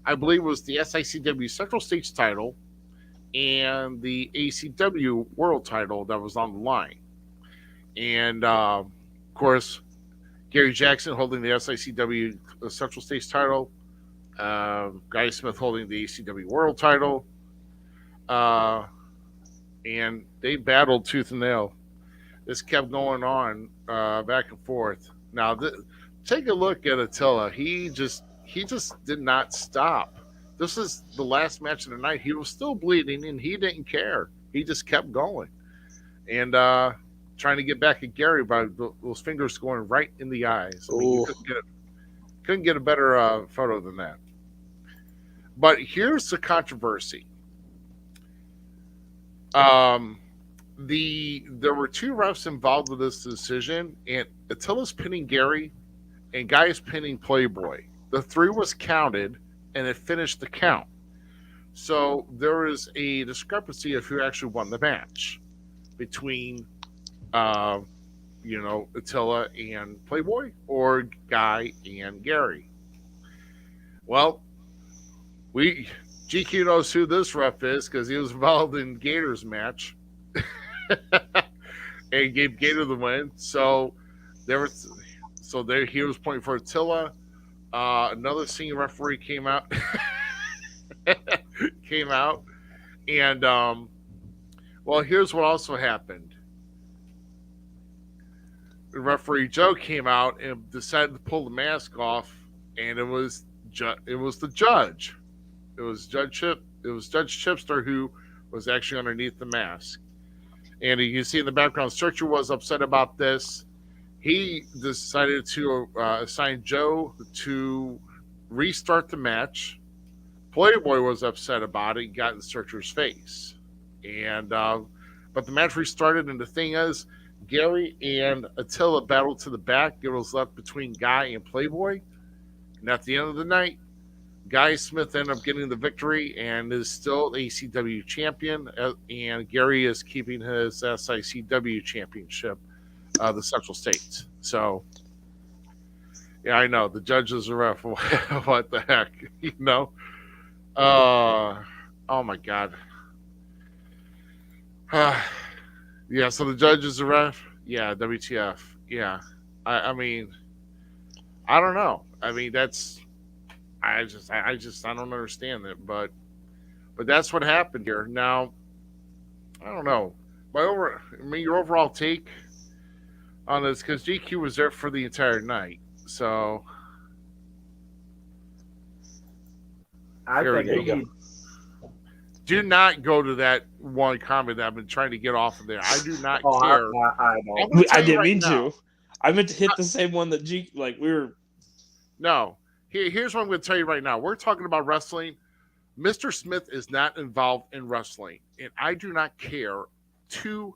I believe it was the SICW Central States title and the ACW World title that was on the line. And, of course, Gary Jackson holding the SICW Central States title. Guy Smith holding the ACW World title. And they battled tooth and nail. This kept going on back and forth. Now, take a look at Attila. He just did not stop. This is the last match of the night. He was still bleeding, and he didn't care. He just kept going. And trying to get back at Gary by those fingers going right in the eyes. I mean, you couldn't get a better photo than that. But here's the controversy. There were two refs involved with this decision, and Attila's pinning Gary, and Guy is pinning Playboy. The three was counted, and it finished the count. So there is a discrepancy of who actually won the match between, Attila and Playboy, or Guy and Gary. Well, GQ knows who this ref is because he was involved in Gator's match and gave Gator the win. So he was pointing for Attila. Another senior referee came out, and well, here's what also happened. The referee Joe came out and decided to pull the mask off, and it was the judge. It was Judge Chipster who was actually underneath the mask. And you can see in the background, Searcher was upset about this. He decided to assign Joe to restart the match. Playboy was upset about it and got in Searcher's face. And but the match restarted, and the thing is, Gary and Attila battled to the back. It was left between Guy and Playboy. And at the end of the night, Guy Smith ended up getting the victory and is still ACW champion, and Gary is keeping his SICW championship, the Central States. So, yeah, I know the judge is a ref. What the heck, oh my God. Yeah, so the judge is a ref. Yeah, WTF. Yeah, I mean, I don't know. I mean, I don't understand it, but that's what happened here. Now, I don't know. Your overall take on this, because GQ was there for the entire night, so
I think
do not go to that one comment that I've been trying to get off of there. I do not care.
I didn't mean to. I meant to hit the same one that we were.
No. Here's what I'm going to tell you right now. We're talking about wrestling. Mr. Smith is not involved in wrestling, and I do not care 2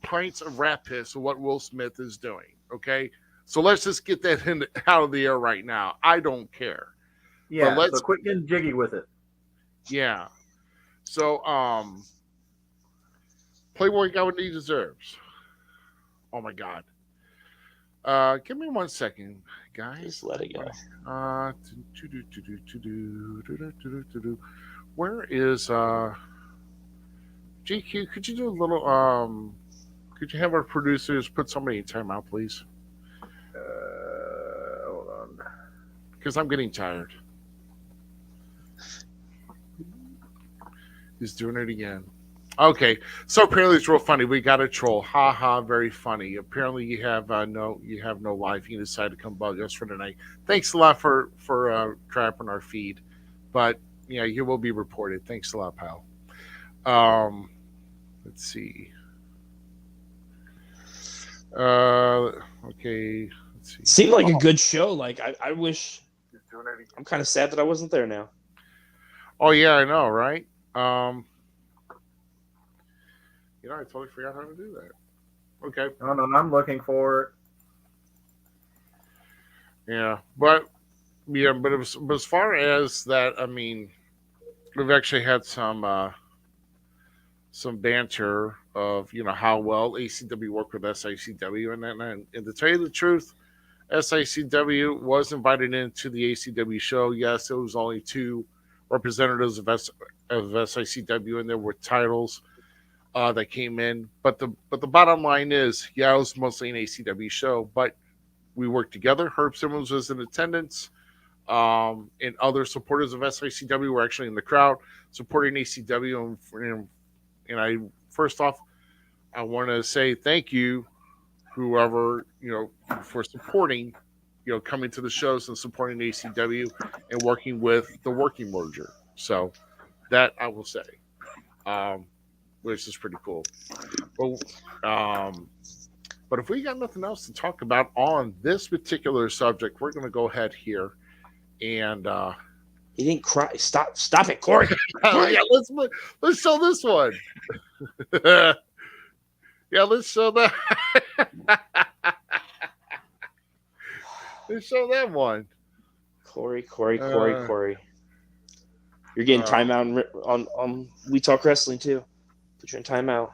pints of rat piss of what Will Smith is doing, okay? So let's just get that out of the air right now. I don't care.
Yeah, so quit getting jiggy with it.
Yeah. So, Playboy got what he deserves. Oh my God. Give me 1 second, guys.
Just let it go.
Where is GQ? Could you do a little could you have our producers put somebody in timeout, please?
Hold on.
Because I'm getting tired. He's doing it again. Okay, so apparently it's real funny. We got a troll. Ha ha, very funny. Apparently you have no life. You decided to come about us for tonight. Thanks a lot for crapping our feed, but yeah, you will be reported. Thanks a lot, pal. Let's see. Okay. Let's see.
Seemed like a good show. Like I wish. I'm kind of sad that I wasn't there now.
Oh yeah, I know, right? I totally forgot how to do that. Okay.
No, I'm looking for it.
Yeah, but as far as that, I mean, we've actually had some banter of how well ACW worked with SICW, and to tell you the truth, SICW was invited into the ACW show. Yes, it was only 2 representatives of SICW, and there were titles that came in. But the bottom line is, yeah, it was mostly an ACW show, but we worked together. Herb Simmons was in attendance, and other supporters of SICW were actually in the crowd supporting ACW. And I first off, I want to say thank you, whoever for supporting, coming to the shows and supporting ACW and working with the working merger. So that I will say, which is pretty cool. Well, but if we got nothing else to talk about on this particular subject, we're going to go ahead here and.
He didn't cry. Stop it, Corey.
Yeah, let's show this one. Yeah, let's show that. Let's show that one.
Corey. You're getting timeout on We Talk Wrestling too. Put you in timeout.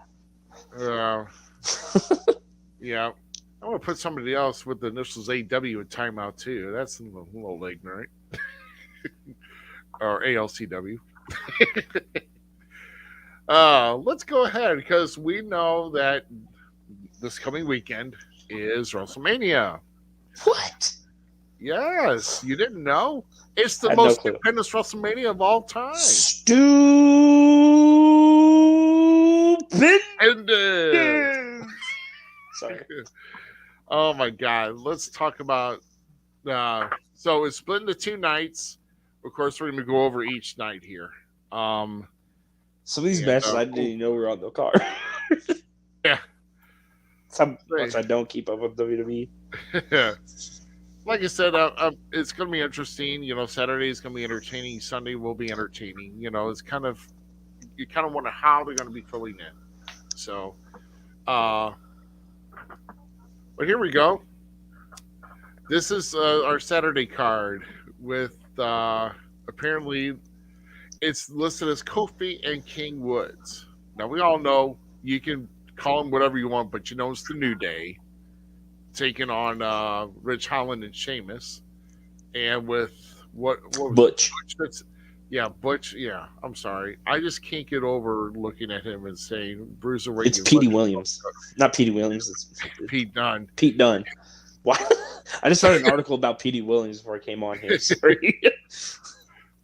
Yeah. I'm going to put somebody else with the initials AW in timeout too. That's a little ignorant. Or ALCW. Let's go ahead because we know that this coming weekend is Wrestlemania.
What?
Yes, you didn't know? It's the most stupendous Wrestlemania of all time.
Stupendous. Sorry.
Oh my God! Let's talk about. So it's split into 2 nights. Of course, we're going to go over each night here.
Some of these matches I didn't even know were on the card.
Yeah.
Some much I don't keep up with WWE.
Yeah. Like I said, it's going to be interesting. Saturday is going to be entertaining. Sunday will be entertaining. It's kind of you kind of wonder how they're going to be filling in. So, but here we go. This is our Saturday card with. Apparently it's listed as Kofi and King Woods. Now we all know you can call them whatever you want, but it's the New Day taking on Rich Holland and Sheamus, and with what was
Butch.
Butch. Butch. Yeah, I'm sorry. I just can't get over looking at him and saying Bruiserweight.
It's Petey Williams, not Petey Williams. It's
Pete Dunne.
Pete Dunne. Why? I just read an article about Petey Williams before I came on here. Sorry.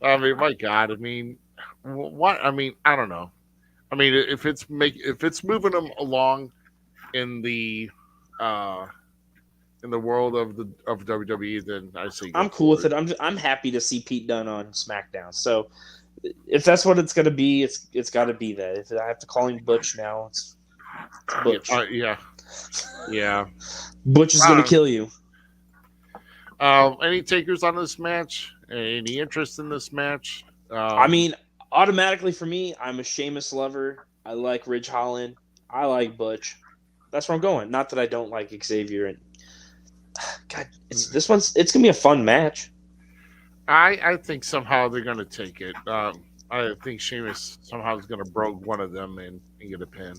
I mean, my God. I mean, what? I mean, I don't know. I mean, if it's moving them along in the world of WWE, then I say
I'm cool with it. I'm happy to see Pete Dunne on SmackDown. So if that's what it's gonna be, it's got to be that. If I have to call him Butch now, it's Butch.
Yeah.
Butch is gonna kill you.
Any takers on this match? Any interest in this match?
I mean, automatically for me, I'm a Sheamus lover. I like Ridge Holland. I like Butch. That's where I'm going. Not that I don't like Xavier. And God, it's gonna be a fun match.
I think somehow they're gonna take it. I think Sheamus somehow is going to brogue one of them and get a pin.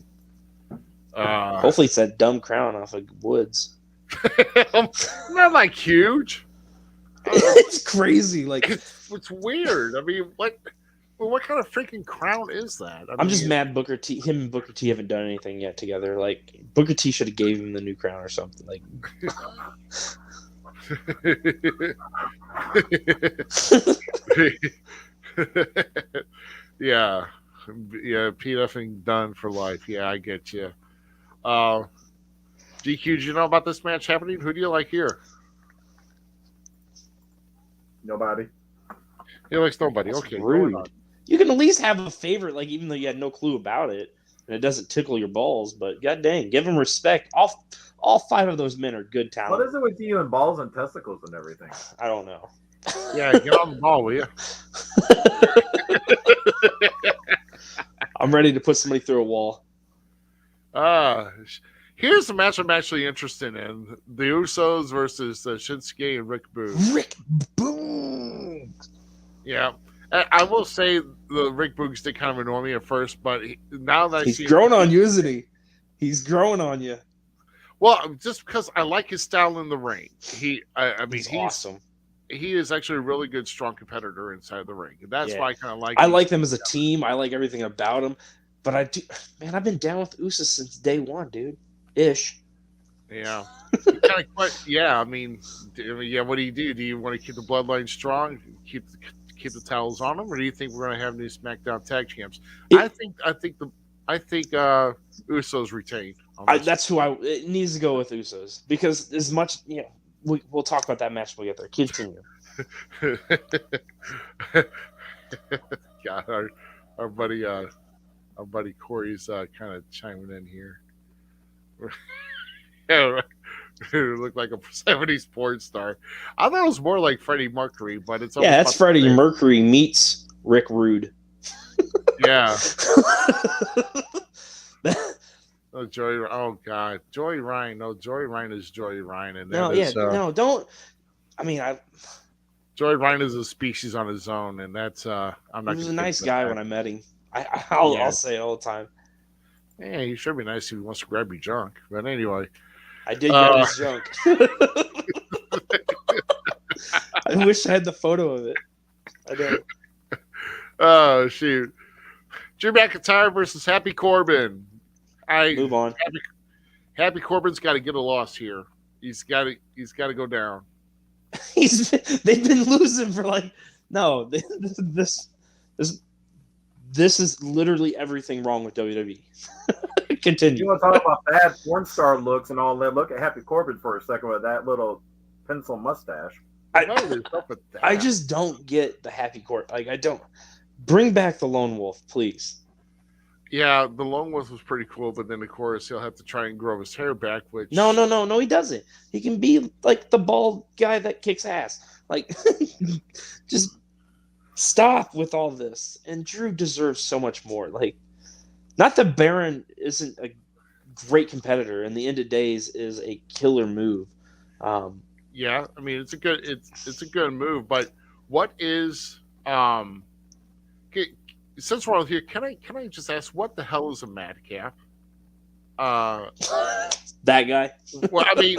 Hopefully, it's that dumb crown off of Woods.
Not like huge.
It's crazy. Like
It's weird. I mean, what kind of freaking crown is that?
I'm just mad Booker T. Him and Booker T. haven't done anything yet together. Like Booker T. should have gave him the new crown or something. Like.
yeah, Pete effing done for life. Yeah, I get you. DQ, do you know about this match happening? Who do you like here?
Nobody.
He likes nobody.
That's
Okay,
rude. You can at least have a favorite, like even though you had no clue about it, and it doesn't tickle your balls. But god dang, give them respect. All 5 of those men are good talent.
What is it with you and balls and testicles and everything?
I don't know.
Yeah, get on the ball, will you?
I'm ready to put somebody through a wall.
Here's the match I'm actually interested in: the Usos versus Shinsuke and Rick Boogs.
Rick Boom.
Yeah, I will say the Rick Boogs did kind of annoy me at first, but now that
He's growing on you, isn't he? He's growing on you.
Well, just because I like his style in the ring. He's
awesome.
He is actually a really good, strong competitor inside the ring. And that's why I kind of like.
I like them as a team. I like everything about them. But I've been down with Usos since day one, dude. Ish.
Yeah. Yeah. I mean, what do you do? Do you want to keep the bloodline strong? Keep the towels on them, or do you think we're going to have new SmackDown tag champs? I think Usos retain.
That's who it needs to go with Usos because as much we'll talk about that match when we get there. Continue.
Yeah, our buddy Corey's kind of chiming in here. Yeah, looked like a 70s porn star. I thought it was more like Freddie Mercury, but it's
that's Freddie Mercury meets Rick Rude.
Yeah. Oh, Joey! Oh God, Joey Ryan. No, Joey Ryan is Joey Ryan, and
don't. I mean,
Joey Ryan is a species on his own, and that's I'm not.
He was a nice guy when I met him. I'll say it all the time.
Yeah, he should be nice if he wants to grab your junk. But anyway,
I did grab his junk. I wish I had the photo of it. I don't.
Oh shoot! Drew McIntyre versus Happy Corbin.
Move on.
Happy Corbin's got to get a loss here. He's got to go down.
They've been losing for this is literally everything wrong with WWE. Continue.
You want to talk about bad porn star looks and all that? Look at Happy Corbin for a second with that little pencil mustache.
I just don't get the Happy Corbin. Like I don't. Bring back the Lone Wolf, please.
Yeah, the Lone Wolf was pretty cool, but then of course he'll have to try and grow his hair back. Which
no, he doesn't. He can be like the bald guy that kicks ass. Like, just stop with all this. And Drew deserves so much more. Like, not that Baron isn't a great competitor, and the end of days is a killer move.
Yeah, I mean it's a good move, but what is since we're all here, can I just ask what the hell is a madcap?
That guy.
Well, I mean,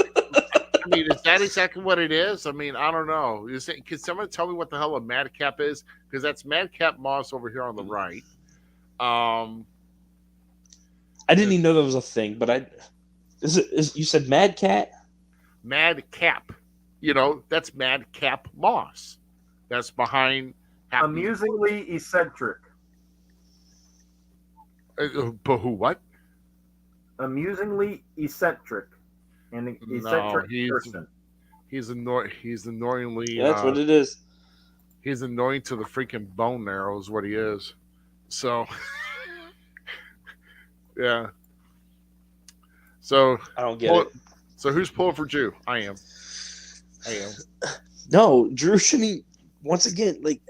is that exactly what it is? I mean, I don't know. Can someone tell me what the hell a madcap is? Because that's Madcap Moss over here on the right.
I didn't even know that was a thing, but you said Madcat?
Madcap. That's Madcap Moss. That's behind.
Amusingly eccentric.
But who? What?
Amusingly eccentric. An eccentric person.
He's annoyingly.
Yeah, that's what it is.
He's annoying to the freaking bone marrow is what he is. So, yeah. So
I don't get it.
So who's pulling for Drew? I am.
No, Drew shouldn't. Once again, like.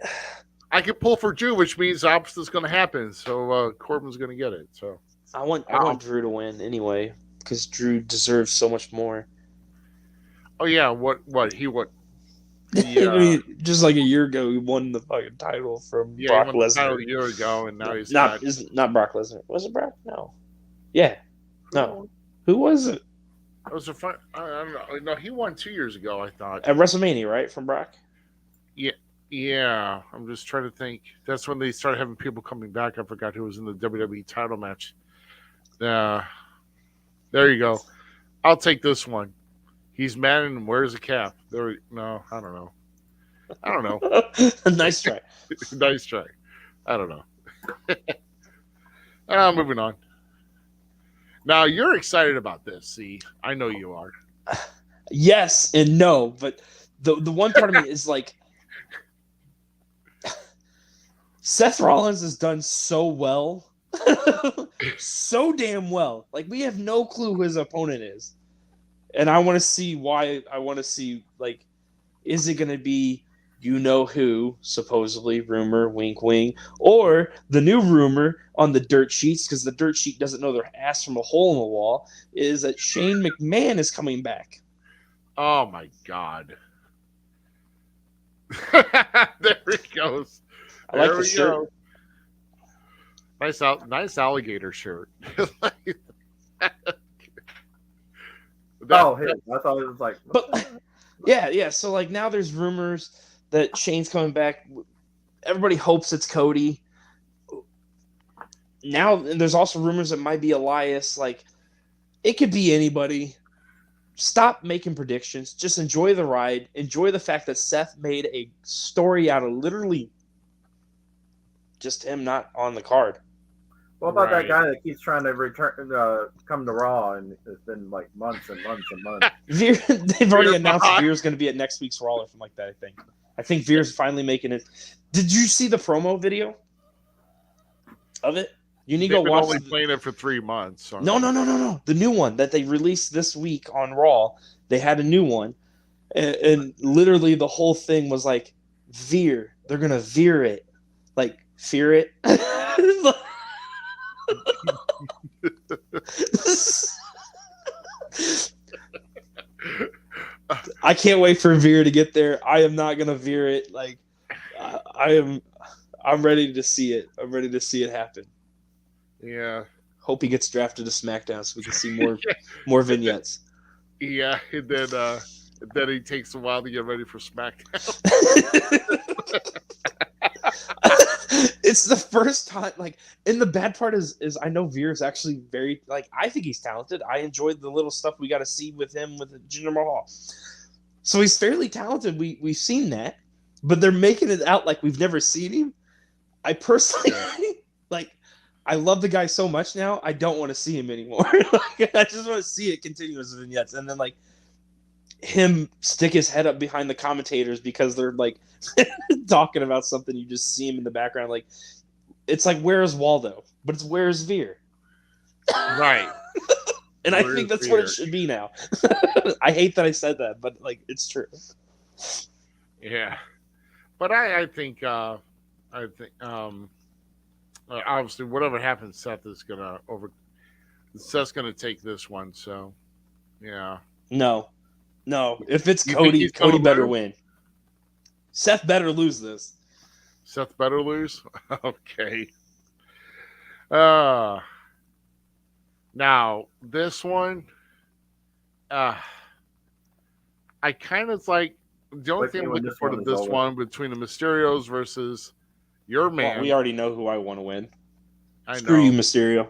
I can pull for Drew, which means the opposite is going to happen. So Corbin's going to get it. So
I want Drew to win anyway because Drew deserves so much more.
Oh yeah, what Yeah.
I mean, just like a year ago, he won the fucking title from Brock
he won the title
Lesnar.
a year ago, and now he's
Not Brock Lesnar. Was it Brock? No. Yeah. No. Who was it?
It was a fun. I don't know. No, he won 2 years ago. I thought.
At WrestleMania, right? From Brock.
Yeah. I'm just trying to think. That's when they started having people coming back. I forgot who was in the WWE title match. There you go. I'll take this one. He's mad and wears a cap. No, I don't know.
Nice try.
Nice try. I don't know. Moving on. Now you're excited about this. See, I know you are.
Yes and no, but the one part of me is like, Seth Rollins has done so well, so damn well. Like, we have no clue who his opponent is, and I want to see why. I want to see, like, is it going to be you know who, supposedly rumor, wink, wink, or the new rumor on the dirt sheets, because the dirt sheet doesn't know their ass from a hole in the wall, is that Shane McMahon is coming back.
Oh my God! There he goes.
I like the shirt.
Nice alligator shirt.
Oh, hey, I thought it was like.
But yeah. So like now there's rumors that Shane's coming back. Everybody hopes it's Cody. Now there's also rumors it might be Elias. Like, it could be anybody. Stop making predictions. Just enjoy the ride. Enjoy the fact that Seth made a story out of literally just him not on the card.
What about that guy that keeps trying to come to Raw, and it's been like months and months and months?
They've already announced Veer's going to be at next week's Raw or something like that. I think Veer's finally making it. Did you see the promo video of it? You need to go watch.
Only playing it for 3 months. So.
No. The new one that they released this week on Raw. They had a new one, and literally the whole thing was like, Veer. They're gonna veer it, like fear it. I can't wait for Veer to get there. I am not gonna veer it. Like, I'm ready to see it. I'm ready to see it happen.
Yeah.
Hope he gets drafted to SmackDown so we can see more vignettes.
Yeah, and then he takes a while to get ready for SmackDown.
It's the first time, like, and the bad part is I know Veer's actually very, like, I think he's talented. I enjoyed the little stuff we got to see with him with Jinder Mahal. So he's fairly talented. We've seen that, but they're making it out like we've never seen him. I personally, like, I love the guy so much now, I don't want to see him anymore. Like, I just want to see it continue as vignettes. And then, like, him stick his head up behind the commentators because they're, like, talking about something. You just see him in the background. Like, it's like, where's Waldo? But it's where's Veer?
Right.
And I think that's what it should be now. I hate that I said that, but, like, it's true.
Yeah. But I think obviously, whatever happens, Seth's gonna take this one. So, yeah.
No. If it's Cody, Cody better win. Seth better lose this.
Seth better lose. Okay. Now this one, I kind of like the only thing I'm looking forward to this one between the Mysterios versus your man.
Well, we already know who I want to win.
Screw
you, Mysterio.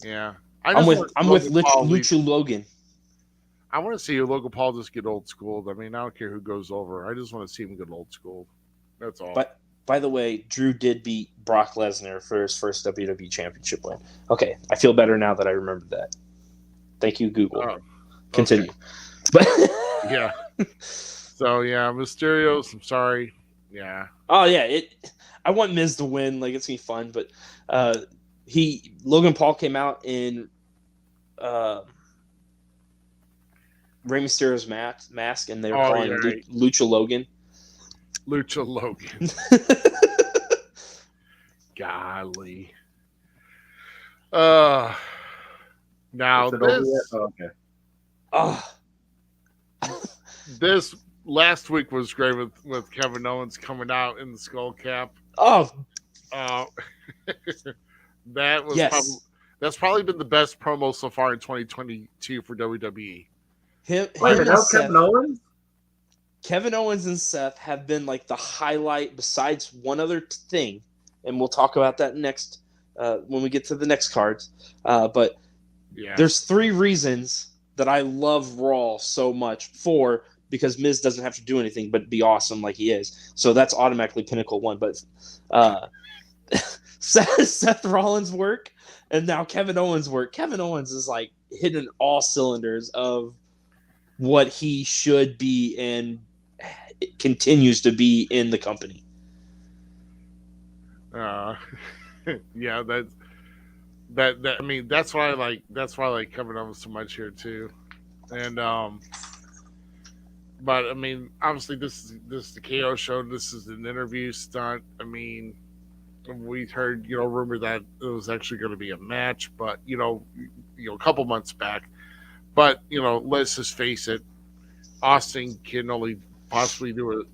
Yeah,
I'm with Lucha Logan.
I want to see Logan Paul just get old schooled. I mean, I don't care who goes over. I just want to see him get old schooled. That's all.
But by the way, Drew did beat Brock Lesnar for his first WWE Championship win. Okay, I feel better now that I remembered that. Thank you, Google.
Oh,
continue.
Okay.
But
yeah. So yeah, Mysterios. I'm sorry. Yeah.
Oh yeah, I want Miz to win. Like, it's gonna be fun. But Logan Paul came out in Rey Mysterio's mask, and they were calling him Lucha Logan.
Lucha Logan. Golly. Now this.
Okay.
Oh.
last week was great with Kevin Owens coming out in the skull cap.
Oh,
Uh, that was probably
yes.
that's probably been the best promo so far in 2022 for WWE.
Him
Wait a
and
minute, no
Seth.
Kevin Owens?
Kevin Owens and Seth have been like the highlight besides one other thing, and we'll talk about that next when we get to the next cards. But
Yeah,
there's 3 reasons that I love Raw so much. 4, because Miz doesn't have to do anything but be awesome like he is. So that's automatically pinnacle 1. But Seth Rollins' work and now Kevin Owens' work. Kevin Owens is like hitting all cylinders of what he should be and continues to be in the company.
yeah, that I mean that's why I like Kevin Owens so much here too, and but I mean obviously this is the KO show. This is an interview stunt. I mean we heard rumor that it was actually going to be a match, but a couple months back. But let's just face it, Austin can only possibly do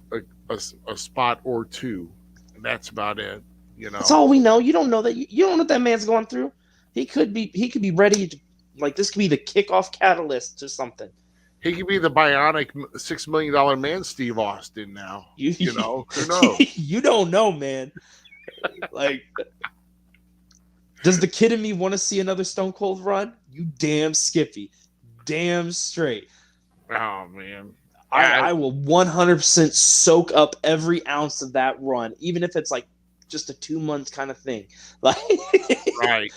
a spot or 2, and that's about it.
That's all we know. You don't know that. You don't know what that man's going through. He could be ready to, like, this could be the kickoff catalyst to something.
He could be the bionic $6 million man, Steve Austin. Now who knows?
You don't know, man. Like, does the kid in me want to see another Stone Cold run? You damn Skippy, damn straight.
Oh man,
I will 100% soak up every ounce of that run, even if it's like just a 2-month kind of thing. Like,
right.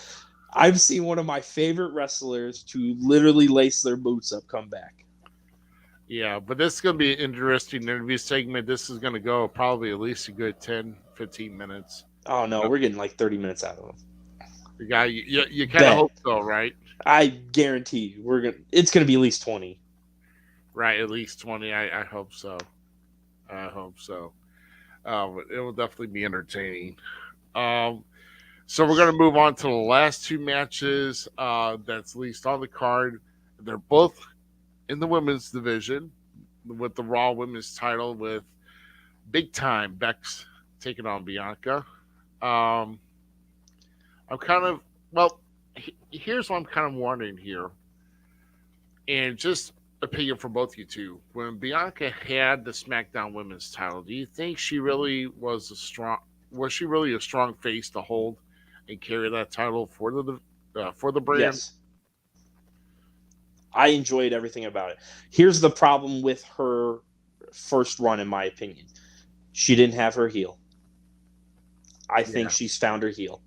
I've seen one of my favorite wrestlers to literally lace their boots up come back.
Yeah, but this is going to be an interesting interview segment. This is going to go probably at least a good 10, 15 minutes.
Oh, no, we're getting like 30 minutes out of him.
The guy, you kind of hope so, right?
I guarantee you, it's going to be at least 20.
Right, at least 20. I hope so. I hope so. It will definitely be entertaining. So we're going to move on to the last 2 matches that's least on the card. They're both in the women's division with the Raw Women's title with Big Time Bex taking on Bianca. I'm kind of, here's what I'm kind of wondering here. And just opinion from both you two. When Bianca had the SmackDown Women's title, do you think she really was a strong face to hold and carry that title for the brand?
Yes. I enjoyed everything about it. Here's the problem with her first run, in my opinion. She didn't have her heel. I think she's found her heel.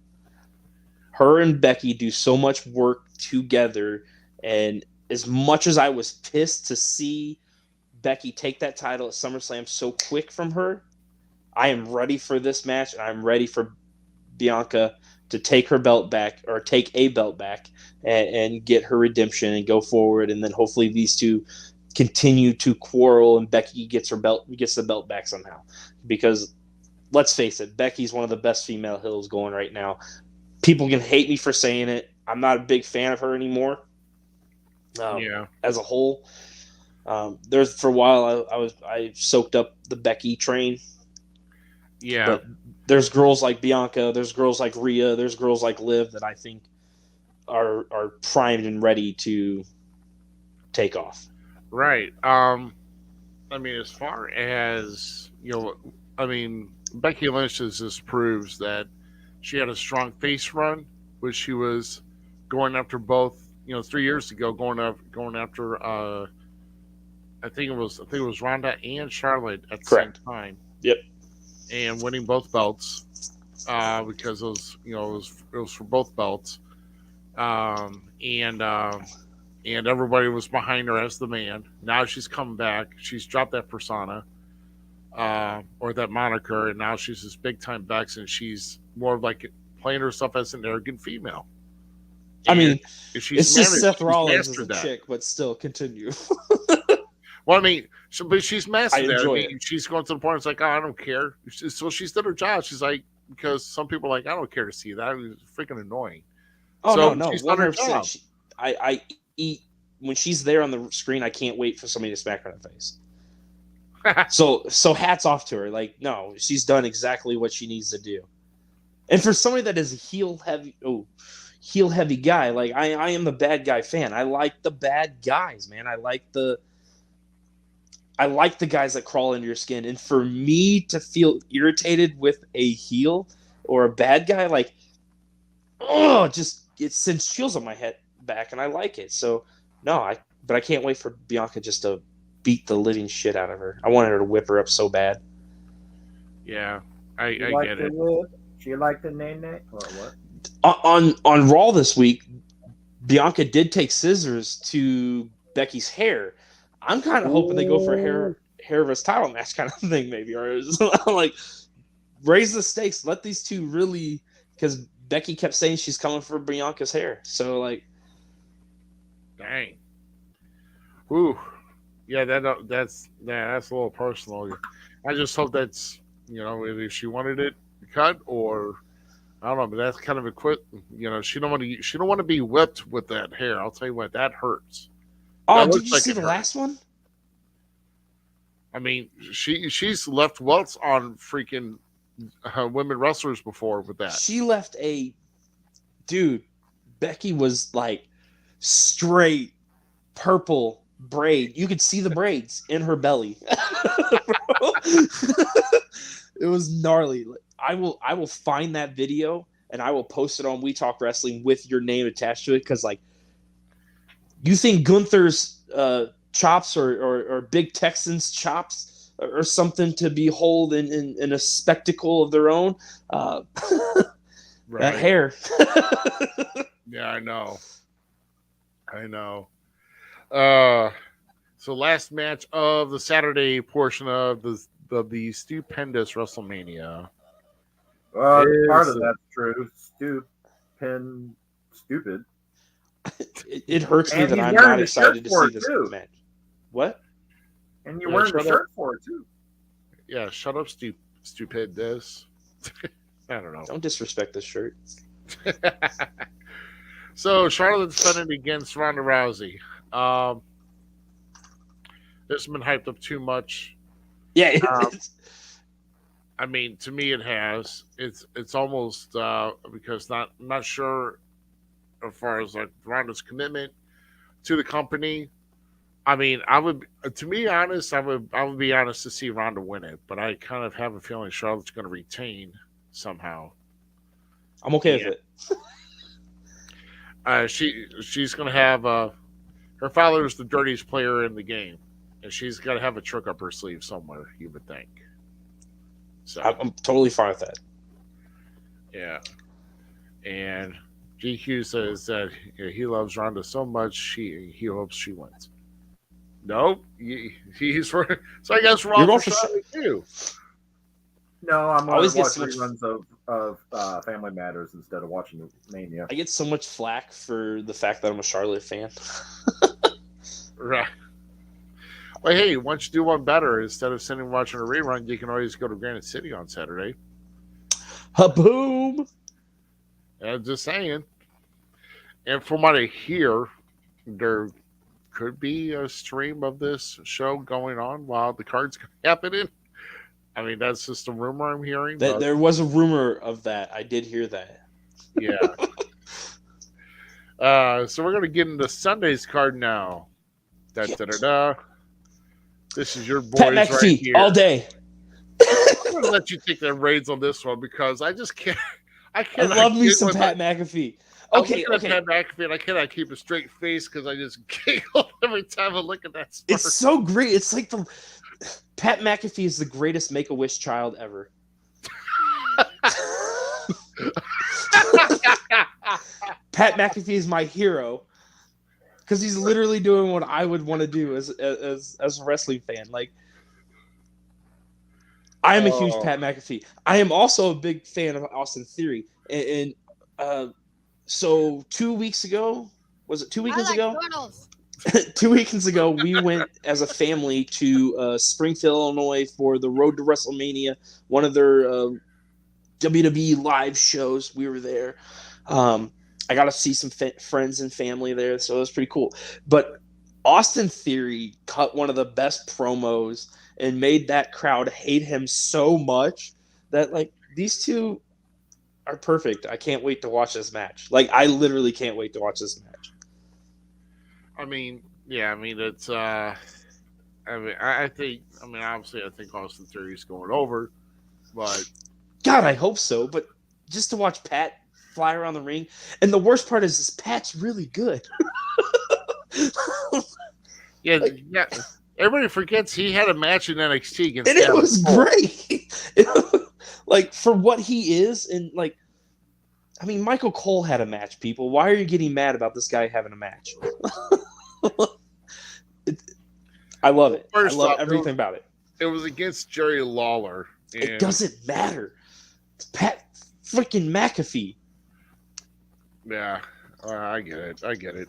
Her and Becky do so much work together, and as much as I was pissed to see Becky take that title at SummerSlam so quick from her, I am ready for this match, and I'm ready for Bianca to take her belt back, or take a belt back, and get her redemption and go forward, and then hopefully these two continue to quarrel and Becky gets the belt back somehow. Because let's face it, Becky's one of the best female heels going right now. People can hate me for saying it. I'm not a big fan of her anymore. As a whole, there's for a while I soaked up the Becky train.
Yeah,
but there's girls like Bianca, there's girls like Rhea, there's girls like Liv that I think are primed and ready to take off.
Right. I mean, as far as Becky Lynch just proves that she had a strong face run, which she was going after both. 3 years ago, going after. I think it was Ronda and Charlotte at the
Correct.
same time.
Yep.
And winning both belts because it was for both belts. And everybody was behind her as the man. Now she's come back. She's dropped that persona or that moniker, and now she's this big time Bex, and she's more like playing herself as an arrogant female.
And I mean,
it's
just Seth Rollins as a chick, but still continue.
Well, I mean, but she's mastered that.
It.
She's going to the point. It's like, oh, I don't care. So she's done her job. She's like, because some people are like, I don't care to see that. It's freaking annoying.
Oh
so
no, 100%. I eat when she's there on the screen. I can't wait for somebody to smack her in the face. So hats off to her. Like, no, she's done exactly what she needs to do. And for somebody that is a heel heavy guy, like I am the bad guy fan. I like the bad guys, man. I like the guys that crawl into your skin. And for me to feel irritated with a heel or a bad guy, like, it sends chills on my head back, and I like it. So but I can't wait for Bianca just to beat the living shit out of her. I wanted her to whip her up so bad.
Yeah, I get it.
She liked the name or what?
On Raw this week, Bianca did take scissors to Becky's hair. I'm kind of hoping they go for a hair versus title match kind of thing, maybe, or like raise the stakes. Let these two really, because Becky kept saying she's coming for Bianca's hair. So like,
dang. Ooh, yeah, that's a little personal. I just hope that's, if she wanted it cut, or I don't know, but that's kind of a quit. She don't want to be whipped with that hair. I'll tell you what, that hurts.
Oh, did you see the last one?
I mean, she's left welts on freaking women wrestlers before with that.
She left Becky was like straight purple braid. You could see the braids in her belly. It was gnarly. I will find that video and I will post it on We Talk Wrestling with your name attached to it, because like, you think Gunther's chops or Big Texan's chops or something to behold in a spectacle of their own? Right. That hair.
Yeah, I know. So last match of the Saturday portion of the Stupendous Wrestlemania.
Part of that's true. Stupid.
It hurts me that I'm not excited to see this match. What?
And you're wearing the shirt for it too.
Yeah, shut up, Stupendous. I don't know.
Don't disrespect this shirt.
So Charlotte defended against Ronda Rousey. This has been hyped up too much.
Yeah.
I mean, to me, it has. It's almost because I'm not sure as far as like Ronda's commitment to the company. I mean, I would be honest to see Ronda win it, but I kind of have a feeling Charlotte's going to retain somehow.
I'm okay with
it. She's going to have her father is the dirtiest player in the game, and she's got to have a trick up her sleeve somewhere, you would think. So
I'm totally fine with that.
Yeah, and GQ says that he loves Ronda so much he hopes she wins. Nope, he's for. So I guess we're all for Charlotte too.
No, I'm going to watch reruns of Family Matters instead of watching Mania.
I get so much flack for the fact that I'm a Charlotte fan.
Right. Well, hey, once you do one better, instead of sitting and watching a rerun, you can always go to Granite City on Saturday.
Ha-boom!
I'm just saying. And from what I hear, there could be a stream of this show going on while the card's happening. I mean, that's just a rumor I'm hearing.
There was a rumor of that. I did hear that.
Yeah. So we're going to get into Sunday's card now. Da-da-da-da. This is your boys
Pat
right
McAfee,
here.
all day.
I'm going to let you take the reins on this one because I just can't. I
love me some Pat McAfee. Okay.
Pat McAfee, and I cannot keep a straight face because I just giggle every time I look at that spark.
It's so great. It's like Pat McAfee is the greatest Make-A-Wish child ever. Pat McAfee is my hero because he's literally doing what I would want to do as a wrestling fan. Like, I am a huge Pat McAfee. I am also a big fan of Austin Theory. And so 2 weeks ago, was it 2 weekends ago? 2 weekends ago, we went as a family to Springfield, Illinois for the Road to WrestleMania, one of their WWE live shows. We were there. I got to see some friends and family there, so it was pretty cool. But Austin Theory cut one of the best promos and made that crowd hate him so much that like these two are perfect. I can't wait to watch this match. Like I literally can't wait to watch this match.
I mean, yeah, I mean it's I mean I think obviously I think Austin Theory's going over, but
God, I hope so. But just to watch Pat fly around the ring, and the worst part is Pat's really good.
yeah, yeah. Everybody forgets he had a match in NXT against
And it
Adam
was
Cole.
great. Like for what he is, and like, I mean, Michael Cole had a match. People, why are you getting mad about this guy having a match? I love it.
First
I love
off,
everything about it.
It was against Jerry Lawler.
It
and-
doesn't matter. It's Pat freaking McAfee.
Yeah, I get it. I get it.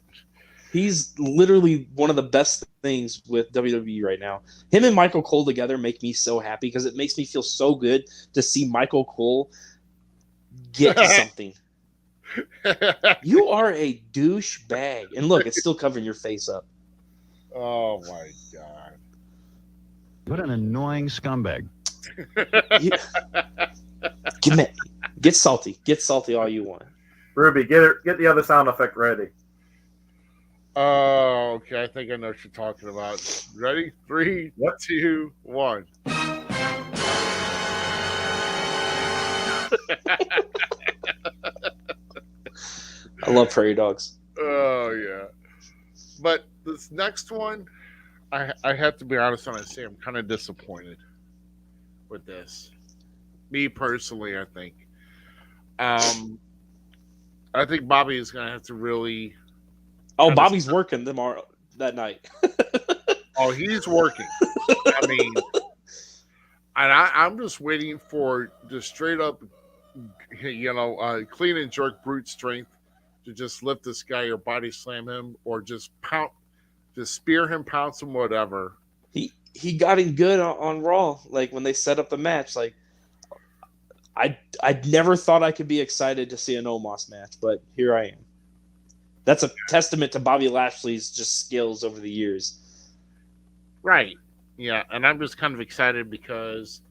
He's literally one of the best things with WWE right now. Him and Michael Cole together make me so happy because it makes me feel so good to see Michael Cole get to something. You are a douchebag. And look, it's still covering your face up.
Oh my god.
What an annoying scumbag.
Get salty. Get salty all you want.
Ruby, get the other sound effect ready.
Oh, okay. I think I know what you're talking about. Ready? 3,
Yep.
2, 1.
I love prairie dogs.
Oh yeah. But this next one, I have to be honest when I say I'm kind of disappointed with this. Me personally, I think. I think Bobby is gonna have to really.
Oh, Bobby's working tomorrow that night.
Oh, he's working. I mean, and I'm just waiting for just straight up, clean and jerk brute strength to just lift this guy or body slam him or just spear him, pounce him, whatever.
He got in good on Raw, like when they set up the match. Like I never thought I could be excited to see an Omos match, but here I am. That's a testament to Bobby Lashley's just skills over the years.
Right. Yeah, and I'm just kind of excited because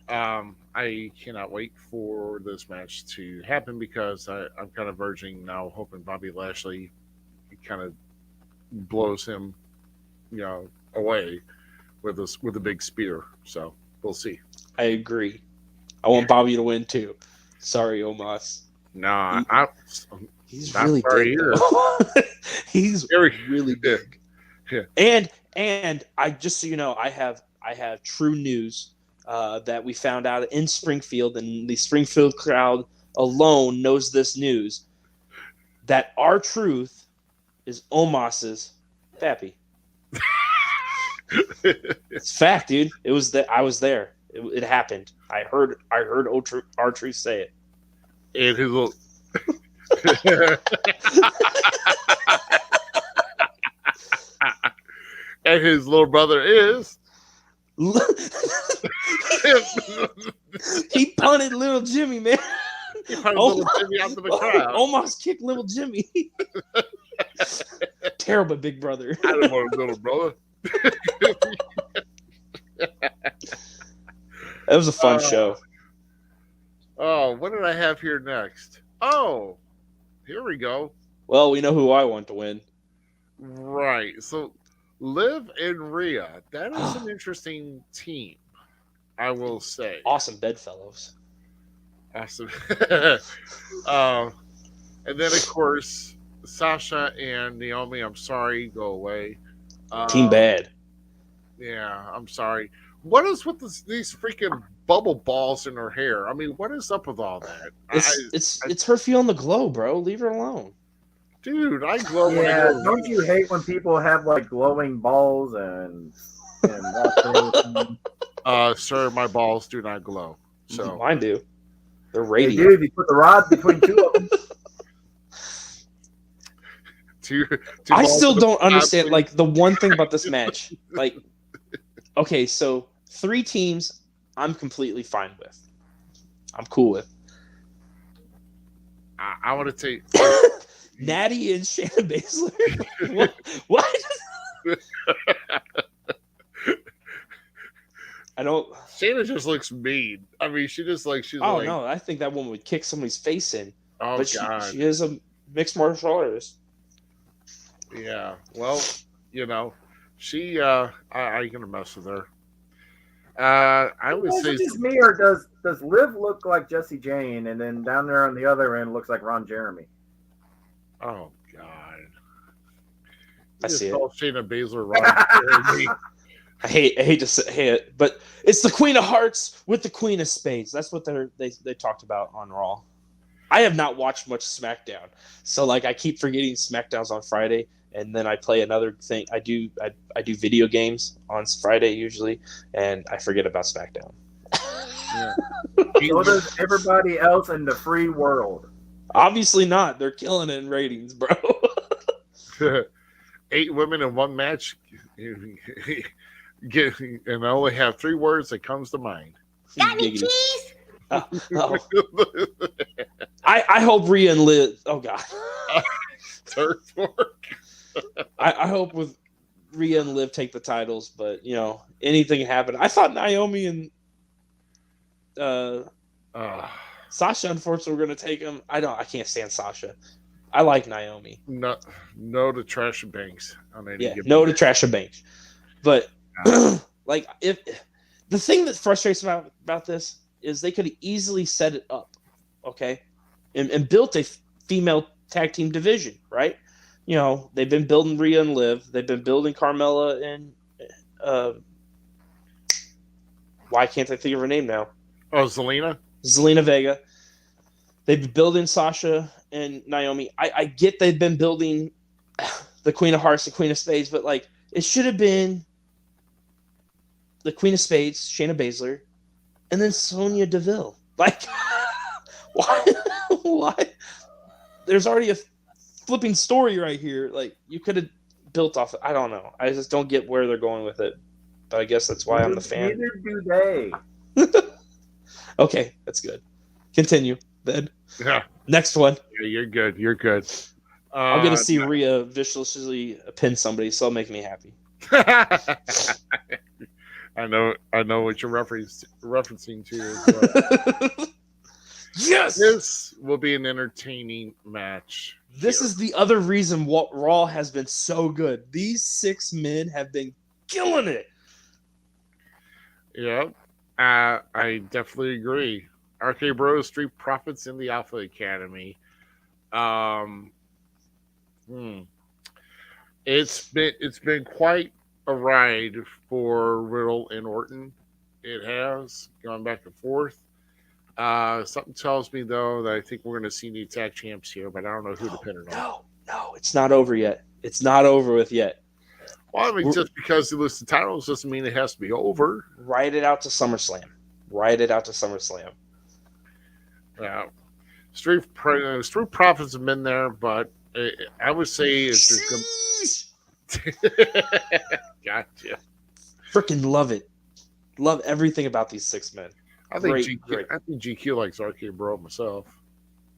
I cannot wait for this match to happen because I'm kind of verging now, hoping Bobby Lashley kind of blows him, away with a big spear. So we'll see.
I agree. I want Bobby to win too. Sorry, Omos.
Nah,
He's
Not
really
sorry
big.
either.
He's
Very
really big.
Yeah.
And I just so you know, I have true news that we found out in Springfield, and the Springfield crowd alone knows this news, that R-Truth is Omos's pappy. It's fact, dude. It was that I was there. It happened. I heard R-Truth say it.
And his little. And his little brother is.
He punted little Jimmy, man.
He punted little Jimmy out to the crowd.
Almost kicked little Jimmy. Terrible big brother.
I don't want a little brother.
That was a fun show.
Oh, what did I have here next? Oh, here we go.
Well, we know who I want to win.
Right. So, Liv and Rhea. That is an interesting team, I will say.
Awesome bedfellows.
Awesome. And then, of course, Sasha and Naomi. I'm sorry, go away.
Team bad.
Yeah, I'm sorry. What is with these freaking bubble balls in her hair? I mean, what is up with all that?
It's her feeling the glow, bro. Leave her alone.
Dude, I glow when I
Yeah,
go.
don't you hate when people have like glowing balls and
Sir, my balls do not glow. So
Mine do. They're
They
radiant.
do. You put the rod between two of them.
two
I
balls
still
in a
don't
pod,
understand.
please.
Like the one thing about this match, like, okay, so 3 teams, I'm completely fine with. I'm cool with.
I want to take.
Natty and Shannon Baszler. What? I don't.
Shayna just looks mean. I mean, she's
Oh
like,
no, I think that woman would kick somebody's face in.
oh
But
god,
she is a mixed martial artist.
yeah. Well, she I gonna mess with her. I would
Is
say
it just me, or does Liv look like Jesse Jane, and then down there on the other end looks like Ron Jeremy?
oh god.
I see it.
Shayna Baszler Ron.
I hate to say it, but it's the Queen of Hearts with the Queen of Spades. That's what they talked about on Raw. I have not watched much SmackDown, so like I keep forgetting SmackDown's on Friday, and then I play another thing. I do video games on Friday usually, and I forget about SmackDown.
Yeah.
So does everybody else in the free world.
Obviously not. They're killing it in ratings, bro.
8 women in one match. And I only have 3 words that comes to mind.
Got any cheese?
Oh. I hope Rhea and Liv. Oh god.
Third work.
I hope with Rhea and Liv take the titles, but anything can happen. I thought Naomi and Sasha, unfortunately, were going to take them. I can't stand Sasha. I like Naomi.
No to Trash and Banks on any given
no
day.
to Trash and Banks. But like, if the thing that frustrates me about this is they could have easily set it up, okay, and built a female tag team division, right? They've been building Rhea and Liv. They've been building Carmella and why can't I think of her name now?
Oh, Zelina
Vega. They've been building Sasha and Naomi. I get they've been building the Queen of Hearts, the Queen of Spades, but like it should have been the Queen of Spades, Shayna Baszler, and then Sonya Deville. Like, why? Why? There's already a flipping story right here. Like, you could have built off. I don't know. I just don't get where they're going with it. But I guess that's why I'm the fan.
Neither do they.
Okay, that's good. Continue, Ben.
Yeah.
Next one.
Yeah, you're good. You're good.
I'm gonna see Rhea viciously pin somebody, so it'll make me happy.
I know what you're referencing to. As well.
Yes!
This will be an entertaining match.
This is the other reason what Raw has been so good. These 6 men have been killing it.
Yeah, I definitely agree. RK Bros, Street Profits in the Alpha Academy. It's been quite a ride for Riddle and Orton. It has gone back and forth. Something tells me though that I think we're going to see the tag champs here, but I don't know who to pin it on.
No, it's not over yet. It's not over with yet.
Well, I mean, just because they list the titles doesn't mean it has to be over.
Write it out to SummerSlam.
Yeah, Street Profits have been there, but I would say it's just gotcha.
Freaking love it. Love everything about these 6 men.
I think
Great.
I think GQ likes RK Bro myself.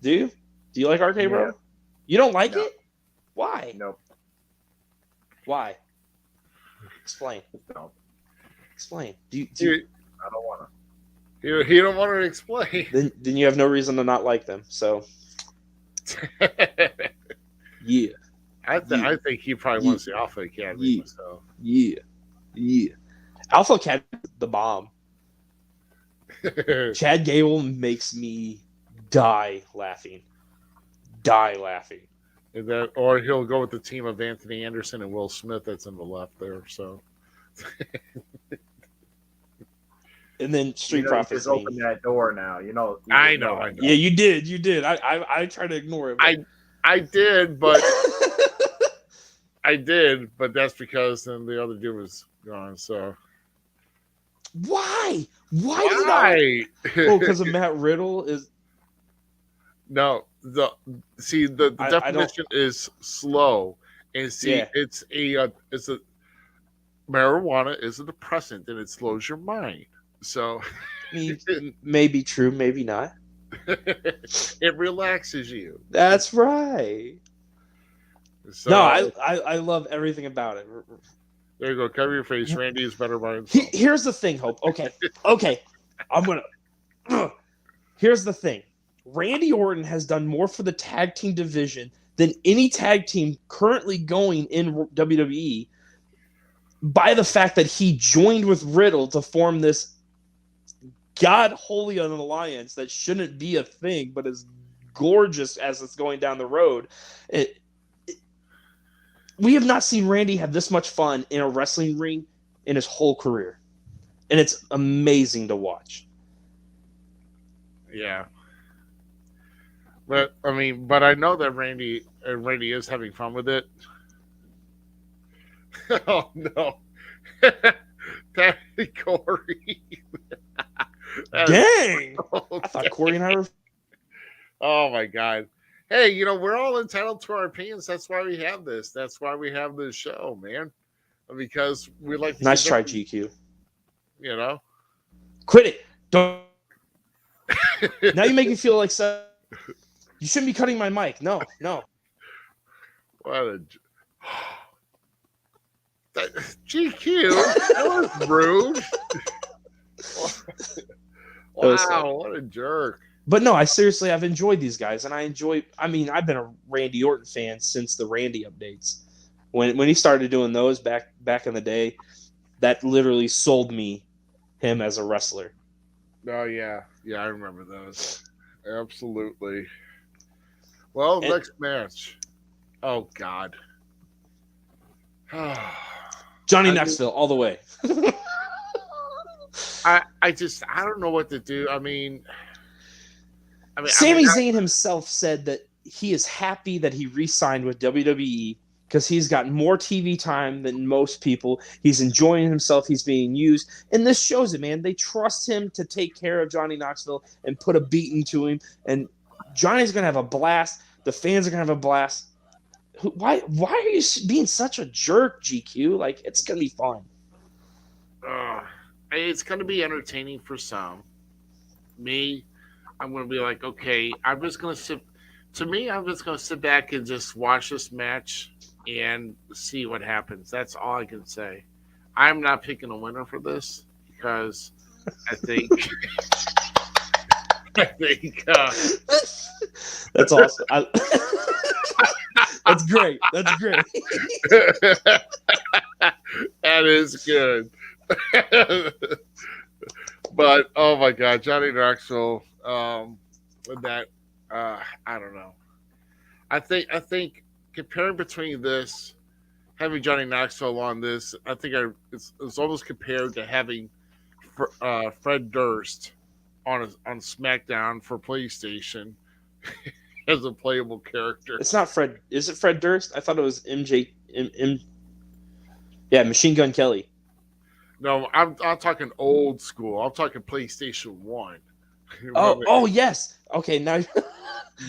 Do you? Do you like RK Bro?
Yeah.
You don't like
No.
it? Why?
Nope.
Why? Explain.
No,
Explain.
You
I don't want to.
you don't want to explain.
Then you have no reason to not like them. So yeah.
I think he probably wants the Alpha Academy myself.
Yeah. Alpha Academy, the bomb. Chad Gable makes me die laughing.
And or he'll go with the team of Anthony Anderson and Will Smith that's in the left there. So,
and then Street
You
Profits.
just open that door now.
I know.
Yeah, you did. I tried to ignore it. But...
I did, but that's because then the other dude was gone. So
why? Why? Oh, because of Matt Riddle is.
No, the definition is slow, and it's a marijuana is a depressant and it slows your mind. So
maybe true, maybe not.
It relaxes you.
That's right.
So,
No, I love everything about it.
There you go. Cover your face. Randy is better by himself.
Here's the thing, Hope. Okay. I'm gonna. Here's the thing. Randy Orton has done more for the tag team division than any tag team currently going in WWE by the fact that he joined with Riddle to form this God holy an alliance that shouldn't be a thing, but is gorgeous as it's going down the road. We have not seen Randy have this much fun in a wrestling ring in his whole career. And it's amazing to watch.
Yeah. But I know that Randy is having fun with it. Oh no. Daddy Corey.
Dang! I thought Corey and I were.
Oh my God. Hey, we're all entitled to our opinions. That's why we have this. That's why we have this show, man. Because we like to
Nice try, GQ. Quit it. Don't. Now you make me feel like you shouldn't be cutting my mic. No.
What a GQ. That was rude. Wow, what a jerk.
But no, I've enjoyed these guys, and I've been a Randy Orton fan since the Randy updates. When he started doing those back in the day, that literally sold me him as a wrestler.
Oh yeah, I remember those. Absolutely. Well, next match. Oh God.
Johnny Knoxville all the way.
I don't know what to do. I mean,
Sami Zayn himself said that he is happy that he re-signed with WWE because he's got more TV time than most people. He's enjoying himself. He's being used. And this shows it, man. They trust him to take care of Johnny Knoxville and put a beating to him. And Johnny's going to have a blast. The fans are going to have a blast. Why are you being such a jerk, GQ? Like, it's going to be fun.
It's going to be entertaining for some. Me, I'm going to be like, okay, I'm just going to sit back and just watch this match and see what happens. That's all I can say. I'm not picking a winner for this because I think
that's awesome. That's great.
That is good. But oh my God, Johnny Knoxville, with that, I don't know. I think comparing between this, having Johnny Knoxville on this, I think it's almost compared to having Fred Durst on SmackDown for PlayStation as a playable character.
It's not Fred. Is it Fred Durst? I thought it was MJ. Yeah, Machine Gun Kelly.
No, I'm talking old school. I'm talking PlayStation 1.
Oh yes. Okay, now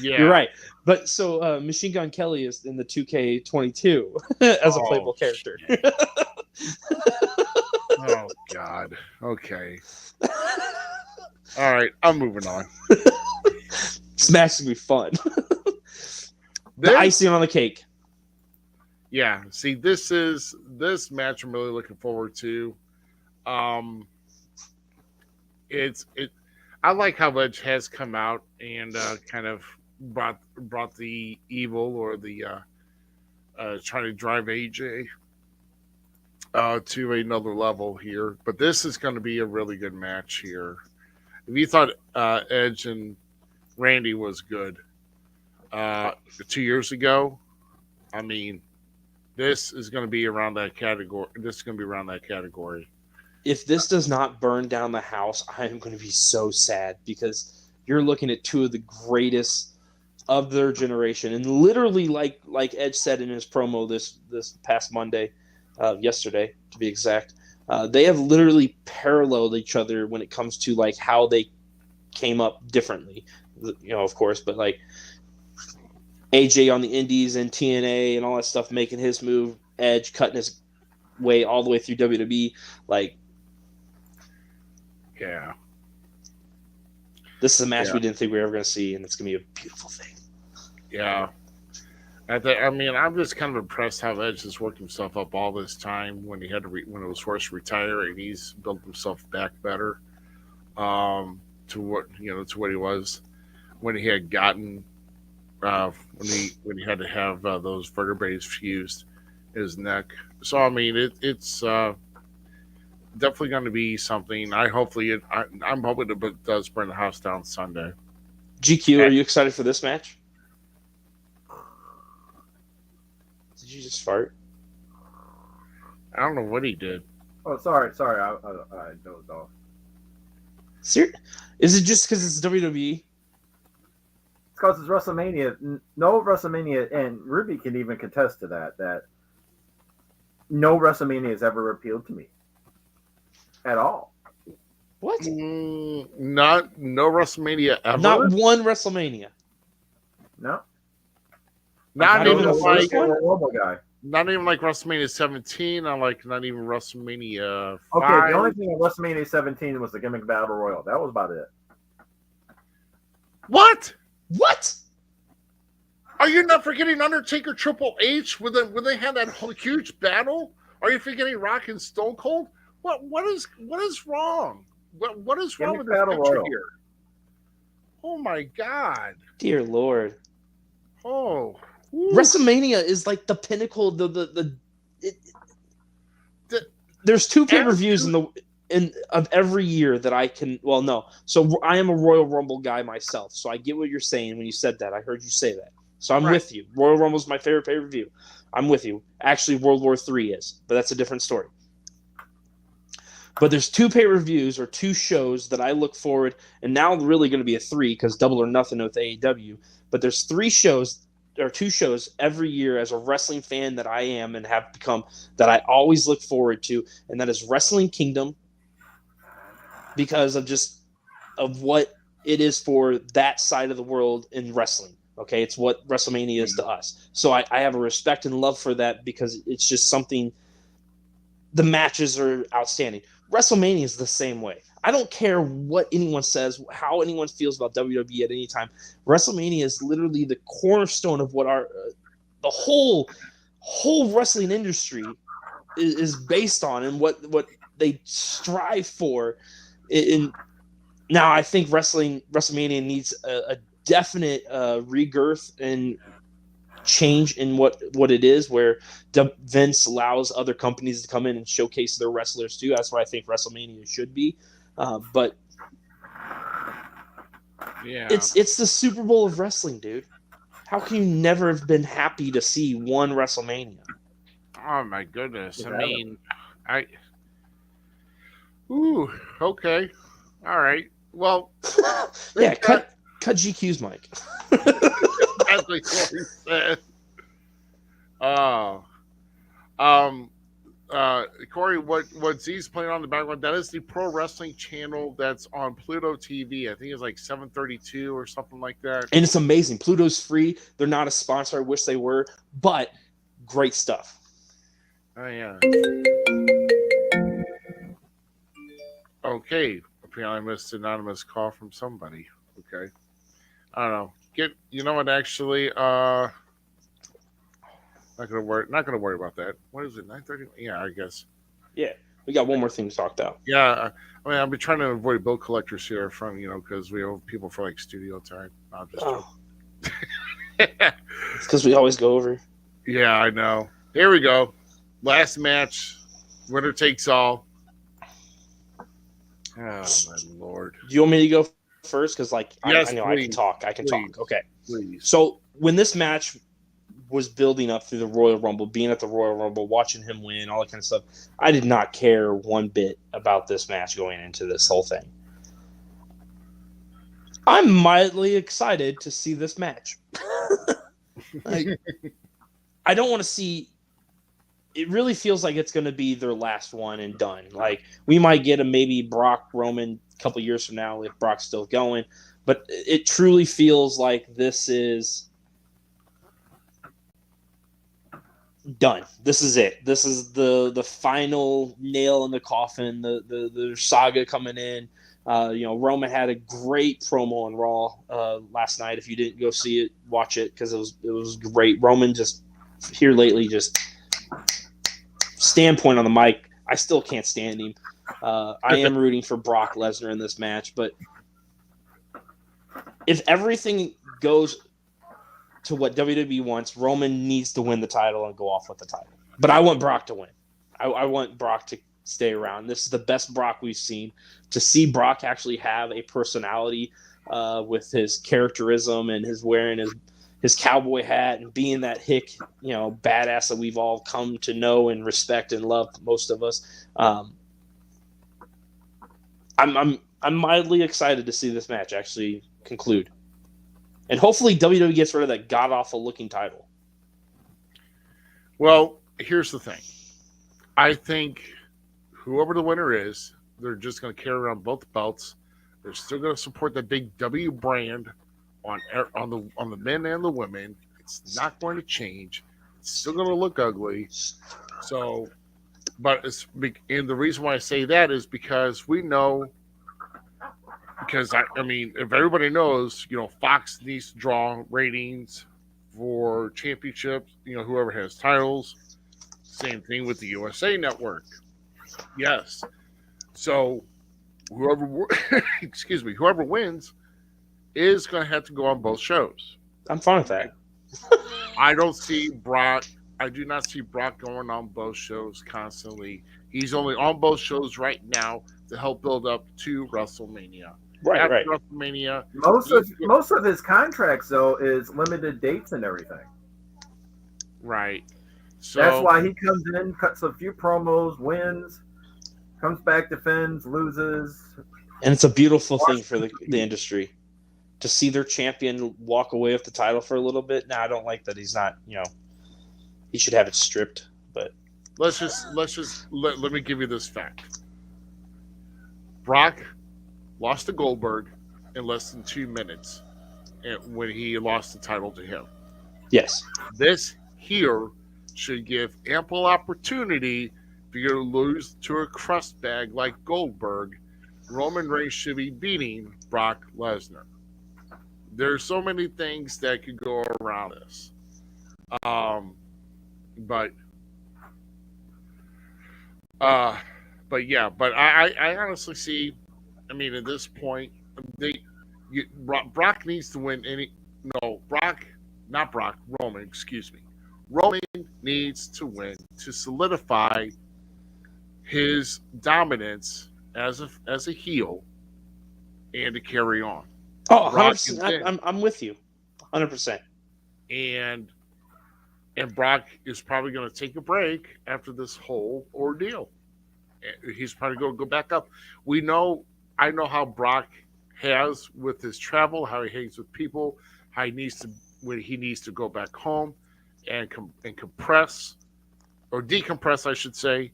yeah.
You're right. But so Machine Gun Kelly is in the 2K22 as a playable character.
Oh God. Okay. All right, I'm moving on.
Smash gonna be fun. The icing on the cake.
Yeah. See, this match I'm really looking forward to. I like how Edge has come out and kind of brought the evil or the trying to drive AJ to another level here. But this is going to be a really good match here. If you thought Edge and Randy was good 2 years ago, I mean, this is going to be around that category.
If this does not burn down the house, I am going to be so sad because you're looking at two of the greatest of their generation, and literally, like Edge said in his promo this past Monday, yesterday to be exact, they have literally paralleled each other when it comes to like how they came up differently, of course, but like AJ on the Indies and TNA and all that stuff, making his move, Edge cutting his way all the way through WWE, like.
Yeah.
This is a match we didn't think we were ever going to see, and it's going to be a beautiful thing.
Yeah. I'm just kind of impressed how Edge has worked himself up all this time when he had to when it was forced to retire, and he's built himself back better to what he was when he had gotten when he had to have those vertebrae fused in his neck. So I mean, it's definitely going to be something. I'm hoping it does burn the house down Sunday.
GQ, are you excited for this match? Did you just fart?
I don't know what he did.
Oh, sorry. I dozed off.
Is it just because it's WWE?
It's because it's WrestleMania. No WrestleMania, and Ruby can even contest to that no WrestleMania has ever appealed to me at all.
What?
No WrestleMania ever.
Not one WrestleMania.
No.
Not even
the
like
first one?
Robo guy.
not even like WrestleMania 17. Not even WrestleMania 5.
Okay, the only thing at WrestleMania 17 was the gimmick battle royal. That was about it.
What?
What?
Are you not forgetting Undertaker Triple H when they had that whole huge battle? Are you forgetting Rock and Stone Cold? What is wrong? What is wrong with this
Battle
picture
Royal.
here? Oh my God!
Dear Lord.
Oh, woo.
WrestleMania is like the pinnacle. There's two pay-per-views of every year that I can. Well, no. So I am a Royal Rumble guy myself. So I get what you're saying when you said that. I heard you say that. So I'm with you. Royal Rumble is my favorite pay-per-view. I'm with you. Actually, World War III is, but that's a different story. But there's two pay-per-views or two shows that I look forward, and now really going to be a three because Double or Nothing with AEW. But there's three shows or two shows every year as a wrestling fan that I am and have become that I always look forward to, and that is Wrestling Kingdom because of what it is for that side of the world in wrestling. Okay, it's what WrestleMania is to us. So I have a respect and love for that because it's just something. The matches are outstanding. WrestleMania is the same way. I don't care what anyone says, how anyone feels about WWE at any time. WrestleMania is literally the cornerstone of what the whole wrestling industry is based on and what they strive for. Now I think WrestleMania needs a definite rebirth and change in what it is, where Vince allows other companies to come in and showcase their wrestlers too. That's what I think WrestleMania should be. But
yeah,
it's the Super Bowl of wrestling, dude. How can you never have been happy to see one WrestleMania?
Oh my goodness!
Exactly.
Okay, all right. Well,
yeah, cut GQ's mic.
exactly what he said. Corey, what Z's playing on the background, that is the pro wrestling channel that's on Pluto TV. I think it's like 732 or something like that.
And it's amazing. Pluto's free. They're not a sponsor. I wish they were, but great stuff.
Oh yeah. Okay. Apparently I missed an anonymous call from somebody. Okay. I don't know. You know what, actually, not gonna worry about that. What is it? 9:30? Yeah, I guess.
Yeah. We got one more thing to talk about.
Yeah, I mean, I've been trying to avoid bill collectors here from because we owe people for like studio time. I'm just
It's because we always go over.
Yeah, I know. Here we go. Last match. Winner takes all. Oh my Lord.
Do you want me to go first? Because
Yes,
I know
please.
I can talk. I can
Please.
talk. Okay.
Please.
So when this match was building up through the Royal Rumble, being at the Royal Rumble, watching him win, all that kind of stuff, I did not care one bit about this match going into this whole thing. I'm mildly excited to see this match. I don't want to see. It really feels like it's going to be their last one and done. Like we might get a maybe Brock Roman a couple years from now if Brock's still going, but it truly feels like this is done. This is it. This is the final nail in the coffin. The saga coming in. Roman had a great promo on Raw last night. If you didn't go see it, watch it because it was great. Roman just here lately, just standpoint on the mic. I still can't stand him. I am rooting for Brock Lesnar in this match, but if everything goes to what WWE wants, Roman needs to win the title and go off with the title. But I want Brock to win. I want Brock to stay around. This is the best Brock we've seen. To see Brock actually have a personality with his characterism and his wearing his cowboy hat and being that hick, badass that we've all come to know and respect and love, most of us. I'm mildly excited to see this match actually conclude. And hopefully WWE gets rid of that god-awful looking title.
Well, here's the thing. I think whoever the winner is, they're just going to carry around both belts. They're still going to support the big W brand on the men and the women. It's not going to change. It's still going to look ugly. So, and the reason why I say that is because we know. Because I mean, if everybody knows, Fox needs to draw ratings for championships. Whoever has titles. Same thing with the USA Network. Yes. So whoever wins is going to have to go on both shows.
I'm fine with that.
I do not see Brock going on both shows constantly. He's only on both shows right now to help build up to WrestleMania.
Right.
WrestleMania.
Most of his contracts though is limited dates and everything.
Right. So
that's why he comes in, cuts a few promos, wins, comes back, defends, loses.
And it's a beautiful thing for the industry to see their champion walk away with the title for a little bit. Now, I don't like that he's not, he should have it stripped. But
let me give you this fact. Brock lost to Goldberg in less than 2 minutes when he lost the title to him.
Yes.
This here should give ample opportunity for you to lose to a crust bag like Goldberg. Roman Reigns should be beating Brock Lesnar. There's so many things that could go around this. But I honestly see, at this point, Brock needs to win Roman, excuse me. Roman needs to win to solidify his dominance as a heel and to carry on.
Oh, 100%. I'm with you. 100%.
And Brock is probably going to take a break after this whole ordeal. He's probably going to go back up. I know how Brock has with his travel, how he hangs with people, how he needs to go back home and compress or decompress, I should say,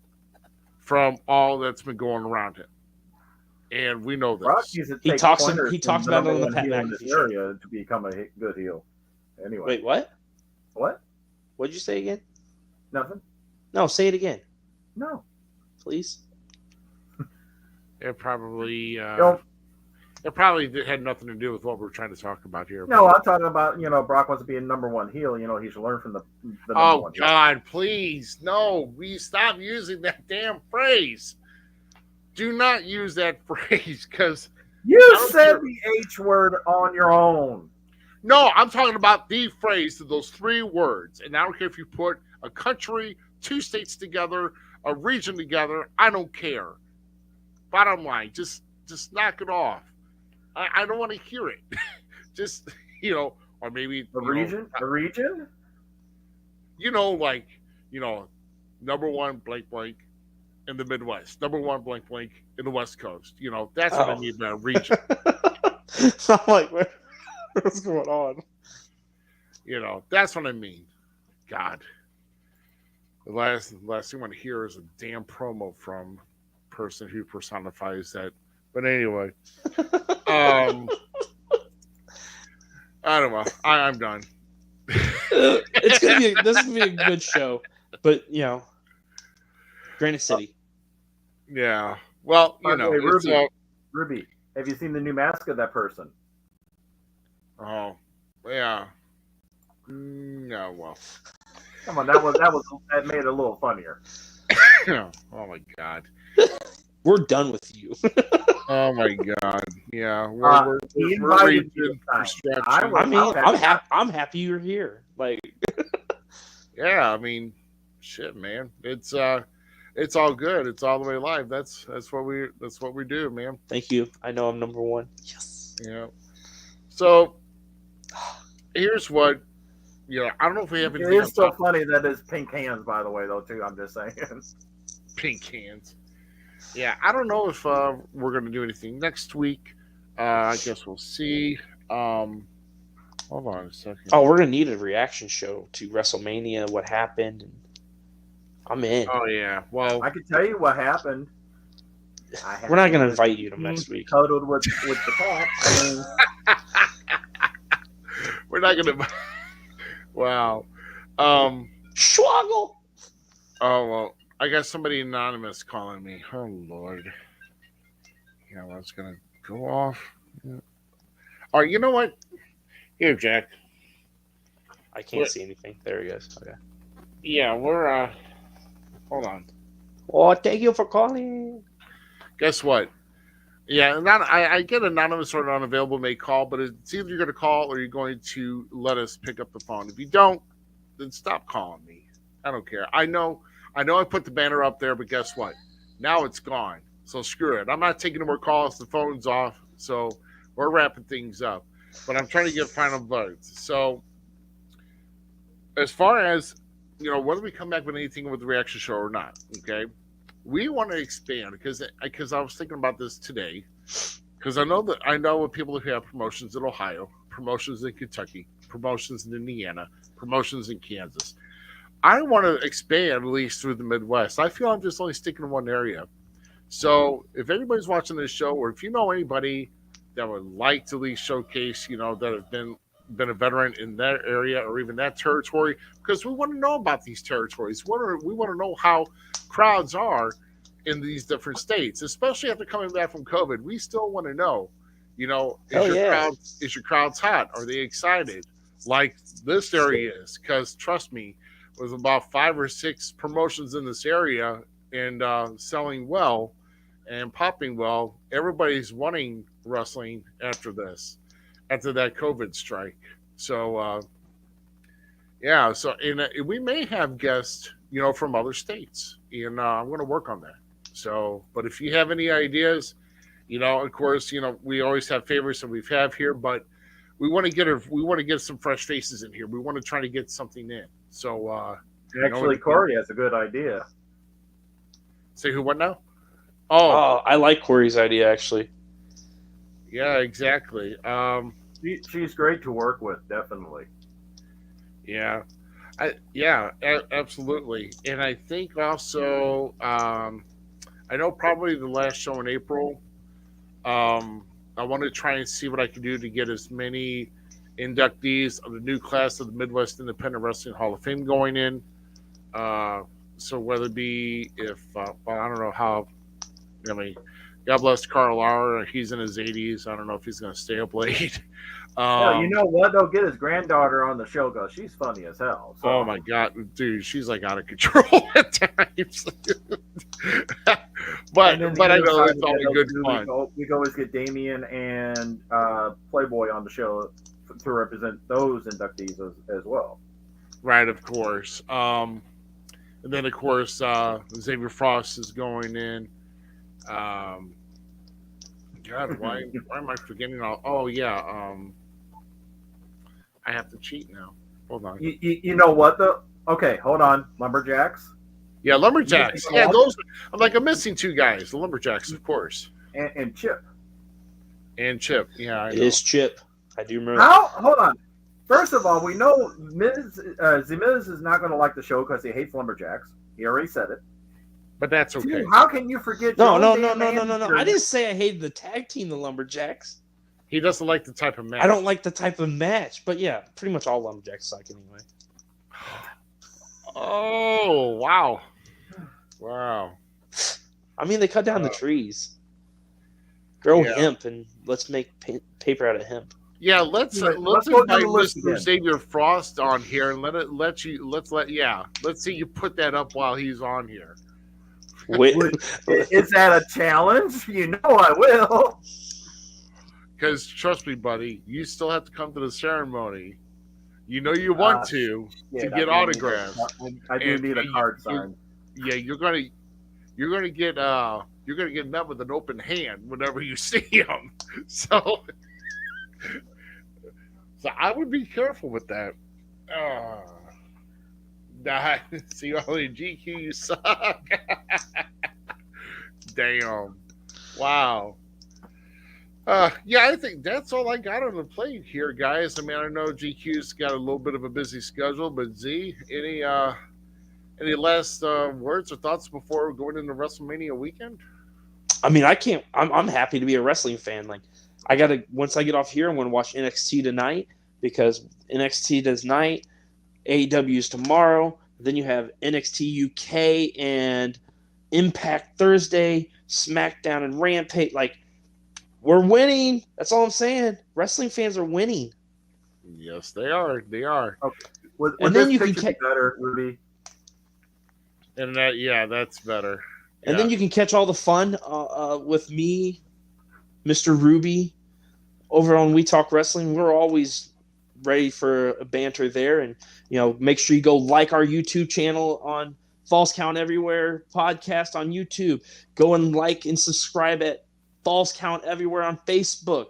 from all that's been going around him. And we know this.
He talks about it on the Pat McAfee show
area to become a good heel. Anyway.
Wait, what?
What?
What'd you say again?
Nothing.
No, say it again.
No.
Please.
It probably had nothing to do with what we're trying to talk about here.
No, I'm talking about, Brock wants to be a number one heel. He should learn from the number one heel.
God, please. No, we stop using that damn phrase. Do not use that phrase because
you said the H word on your own.
No, I'm talking about the phrase to those 3 words. And I don't care if you put a country, 2 states together, a region together. I don't care. Bottom line, just knock it off. I don't want to hear it. Just, or maybe
the region? The region?
Number 1 blank blank in the Midwest. Number 1 blank blank in the West Coast. That's what I mean by region.
I'm like, what's going on?
That's what I mean. God. The last thing I want to hear is a damn promo from a person who personifies that. But anyway. I don't know. I'm done.
This is gonna be a good show. But Granite City.
Yeah. Well,
By
you
the
know,
way,
it's
Ruby, have you seen the new mask of that person?
oh, yeah. No, well.
Come on, that made it a little funnier.
Oh my God.
We're done with you.
Oh my God. Yeah.
He
We're
invited me
reaching
this time.
destruction.
I mean,
I'm happy you're here. Like,
Yeah, I mean, shit, man. It's all good. It's all the way live. That's what we do, man.
thank you. I know I'm number one. Yes.
Yeah. So here's what I don't know if we have
it
anything
is so funny that it's pink hands, by the way, though. Too, I'm just saying.
pink hands. Yeah, I don't know if we're gonna do anything next week. I guess we'll see. Hold on a second.
Oh, we're gonna need a reaction show to WrestleMania. What happened? I'm in.
Oh yeah. Well,
I can tell you what happened.
We're not gonna invite you to next week.
Cuddled with the cat. I mean,
we're not gonna. Wow.
Schwaggle.
Oh well, I got somebody anonymous calling me. Oh Lord. Yeah, well, it's gonna go off. Yeah. All right, you know what? Here, Jack.
I can't see anything. There he goes. Okay.
Yeah, we're hold on.
Oh, thank you for calling.
Guess what? Yeah, I get anonymous or unavailable may call, but it's either you're going to call or you're going to let us pick up the phone. If you don't, then stop calling me. I don't care. I know I put the banner up there, but guess what? Now it's gone. So screw it. I'm not taking any more calls. The phone's off. So we're wrapping things up. But I'm trying to get final votes. So as far as, whether we come back with anything with the reaction show or not, okay? We want to expand because I was thinking about this today because I know with people who have promotions in Ohio, promotions in Kentucky, promotions in Indiana, promotions in Kansas. I want to expand at least through the Midwest. I feel I'm just only sticking in one area. So if anybody's watching this show or if you know anybody that would like to at least showcase, that have been a veteran in that area or even that territory, because we want to know about these territories. We want to know how crowds are in these different states, especially after coming back from COVID. We still want to know, is your crowds hot? Are they excited like this area is? Because trust me, with about 5 or 6 promotions in this area and selling well and popping well, everybody's wanting wrestling after that COVID strike. So, so we may have guests, from other states, and I'm going to work on that. So, but if you have any ideas, of course, we always have favorites that we have here, but we want to get some fresh faces in here. We want to try to get something in. So,
actually, Corey has a good idea.
Say who? What now?
Oh, I like Corey's idea actually.
Yeah, exactly.
She's great to work with, definitely.
Yeah, absolutely. And I think also, I know probably the last show in April. I want to try and see what I can do to get as many inductees of the new class of the Midwest Independent Wrestling Hall of Fame going in. So whether it be I don't know how. I mean, God bless Carl Lauer. He's in his 80s. I don't know if he's going to stay up late.
You know what? They'll get his granddaughter on the show because she's funny as hell. So.
Oh my God, dude, she's like out of control at times. but I know it's all good fun.
We can always get Damien and Playboy on the show to represent those inductees as well.
Right, of course. And then of course Xavier Frost is going in. God, why am I forgetting all? Oh yeah, I have to cheat now. Hold on.
You know what though? Okay, hold on. Lumberjacks.
Yeah, Lumberjacks. Yeah, those. I'm missing 2 guys. The Lumberjacks, of course.
And Chip.
And Chip. Yeah, I know.
It is Chip. I do remember.
Hold on. First of all, we know Z-Miz is not going to like the show because he hates Lumberjacks. He already said it.
But that's okay.
How can you forget?
No. I didn't say I hated the tag team, the Lumberjacks.
He doesn't like the type of match.
I don't like the type of match, but yeah, pretty much all Lumberjacks suck anyway.
Oh, wow. Wow.
I mean, they cut down the trees. Grow
Yeah.
hemp and let's make paper out of hemp.
Yeah, let's
Let's go
invite
down the list
Mr.
again.
Xavier Frost on here and let's see you put that up while he's on here.
Wait,
Is that a challenge? You know I will.
Because trust me, buddy, you still have to come to the ceremony. You know you want to get autographs.
I do
And
need a card signed.
Yeah, you're gonna get met with an open hand whenever you see him. So I would be careful with that. Nah, see all the GQ, you suck. Damn. Wow. Yeah, I think that's all I got on the plate here, guys. I mean, I know GQ's got a little bit of a busy schedule, but Z, any last words or thoughts before going into WrestleMania weekend?
I mean, I'm happy to be a wrestling fan. Like, once I get off here, I'm going to watch NXT tonight because NXT does night, AEW's tomorrow. Then you have NXT UK and Impact Thursday, SmackDown and Rampage. Like, we're winning. That's all I'm saying. Wrestling fans are winning.
Yes, they are. They are.
Okay. Would
And then
this
you can
picture be better, Ruby?
And that's better.
And then you can catch all the fun with me, Mr. Ruby, over on We Talk Wrestling. We're always ready for a banter there. And, make sure you go like our YouTube channel on Falls Count Everywhere podcast on YouTube. Go and like and subscribe at Falls Count Everywhere on Facebook.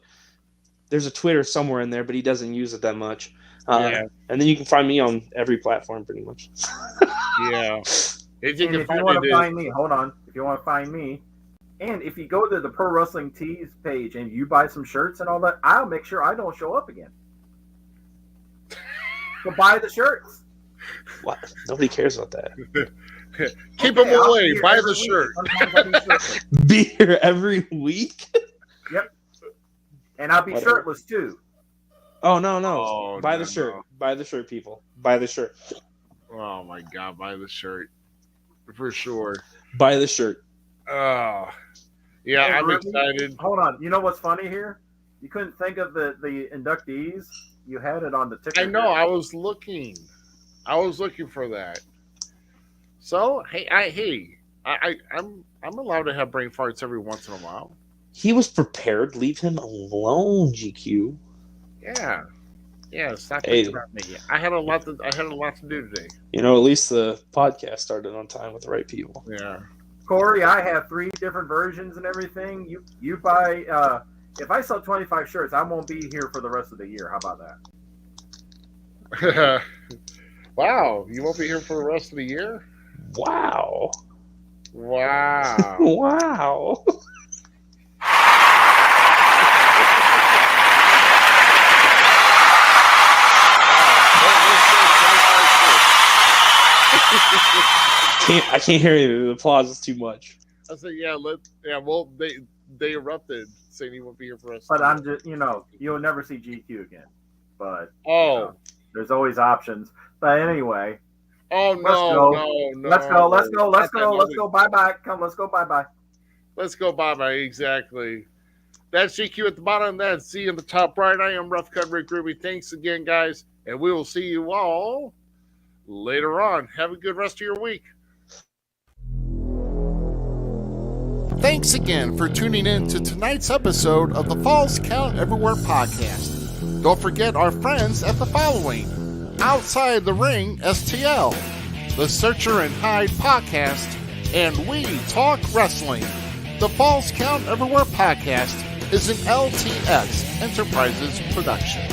There's a Twitter somewhere in there, but he doesn't use it that much. And then you can find me on every platform pretty much.
Yeah.
If you want to find me, hold on. If you want to find me, and if you go to the Pro Wrestling Tees page and you buy some shirts and all that, I'll make sure I don't show up again. So buy the shirts.
What? Nobody cares about that.
Keep them away. Buy the shirt.
Sometimes I'll be shirtless.
Be here every week?
Yep. And I'll be shirtless too.
Oh, no.
Oh,
buy
no,
the shirt.
no.
Buy the shirt, people. Buy the shirt.
Oh my God! Buy the shirt for sure.
Buy the shirt.
Oh, yeah,
Hey,
I'm
Ruby,
excited.
Hold on. You know what's funny here? You couldn't think of the inductees. You had it on the ticket.
I know. I was looking for that. So I'm allowed to have brain farts every once in a while.
He was prepared. Leave him alone, GQ.
Yeah. Stop
Hey.
thinking about me. I had a lot to do today.
At least the podcast started on time with the right people.
Yeah.
Corey, I have 3 different versions and everything. You buy. If I sell 25 shirts, I won't be here for the rest of the year. How about that?
Wow, you won't be here for the rest of the year?
Wow.
Wow.
Wow. I can't hear you. The applause is too much.
I said, well, they erupted saying he won't be here for us.
But I'm just, you'll never see GQ again. But there's always options. But anyway,
no.
Let's go. Bye bye. Come, let's go. Bye bye.
Let's go. Bye bye. Exactly. That's GQ at the bottom. That's Z in the top right. I am Rough Cut Rick Ruby. Thanks again, guys, and we will see you all later on. Have a good rest of your week. Thanks again for tuning in to tonight's episode of the Falls Count Everywhere podcast. Don't forget our friends at the following: Outside the Ring STL, the Searcher and Hide podcast, and We Talk Wrestling. The Falls Count Everywhere podcast is an LTX Enterprises production.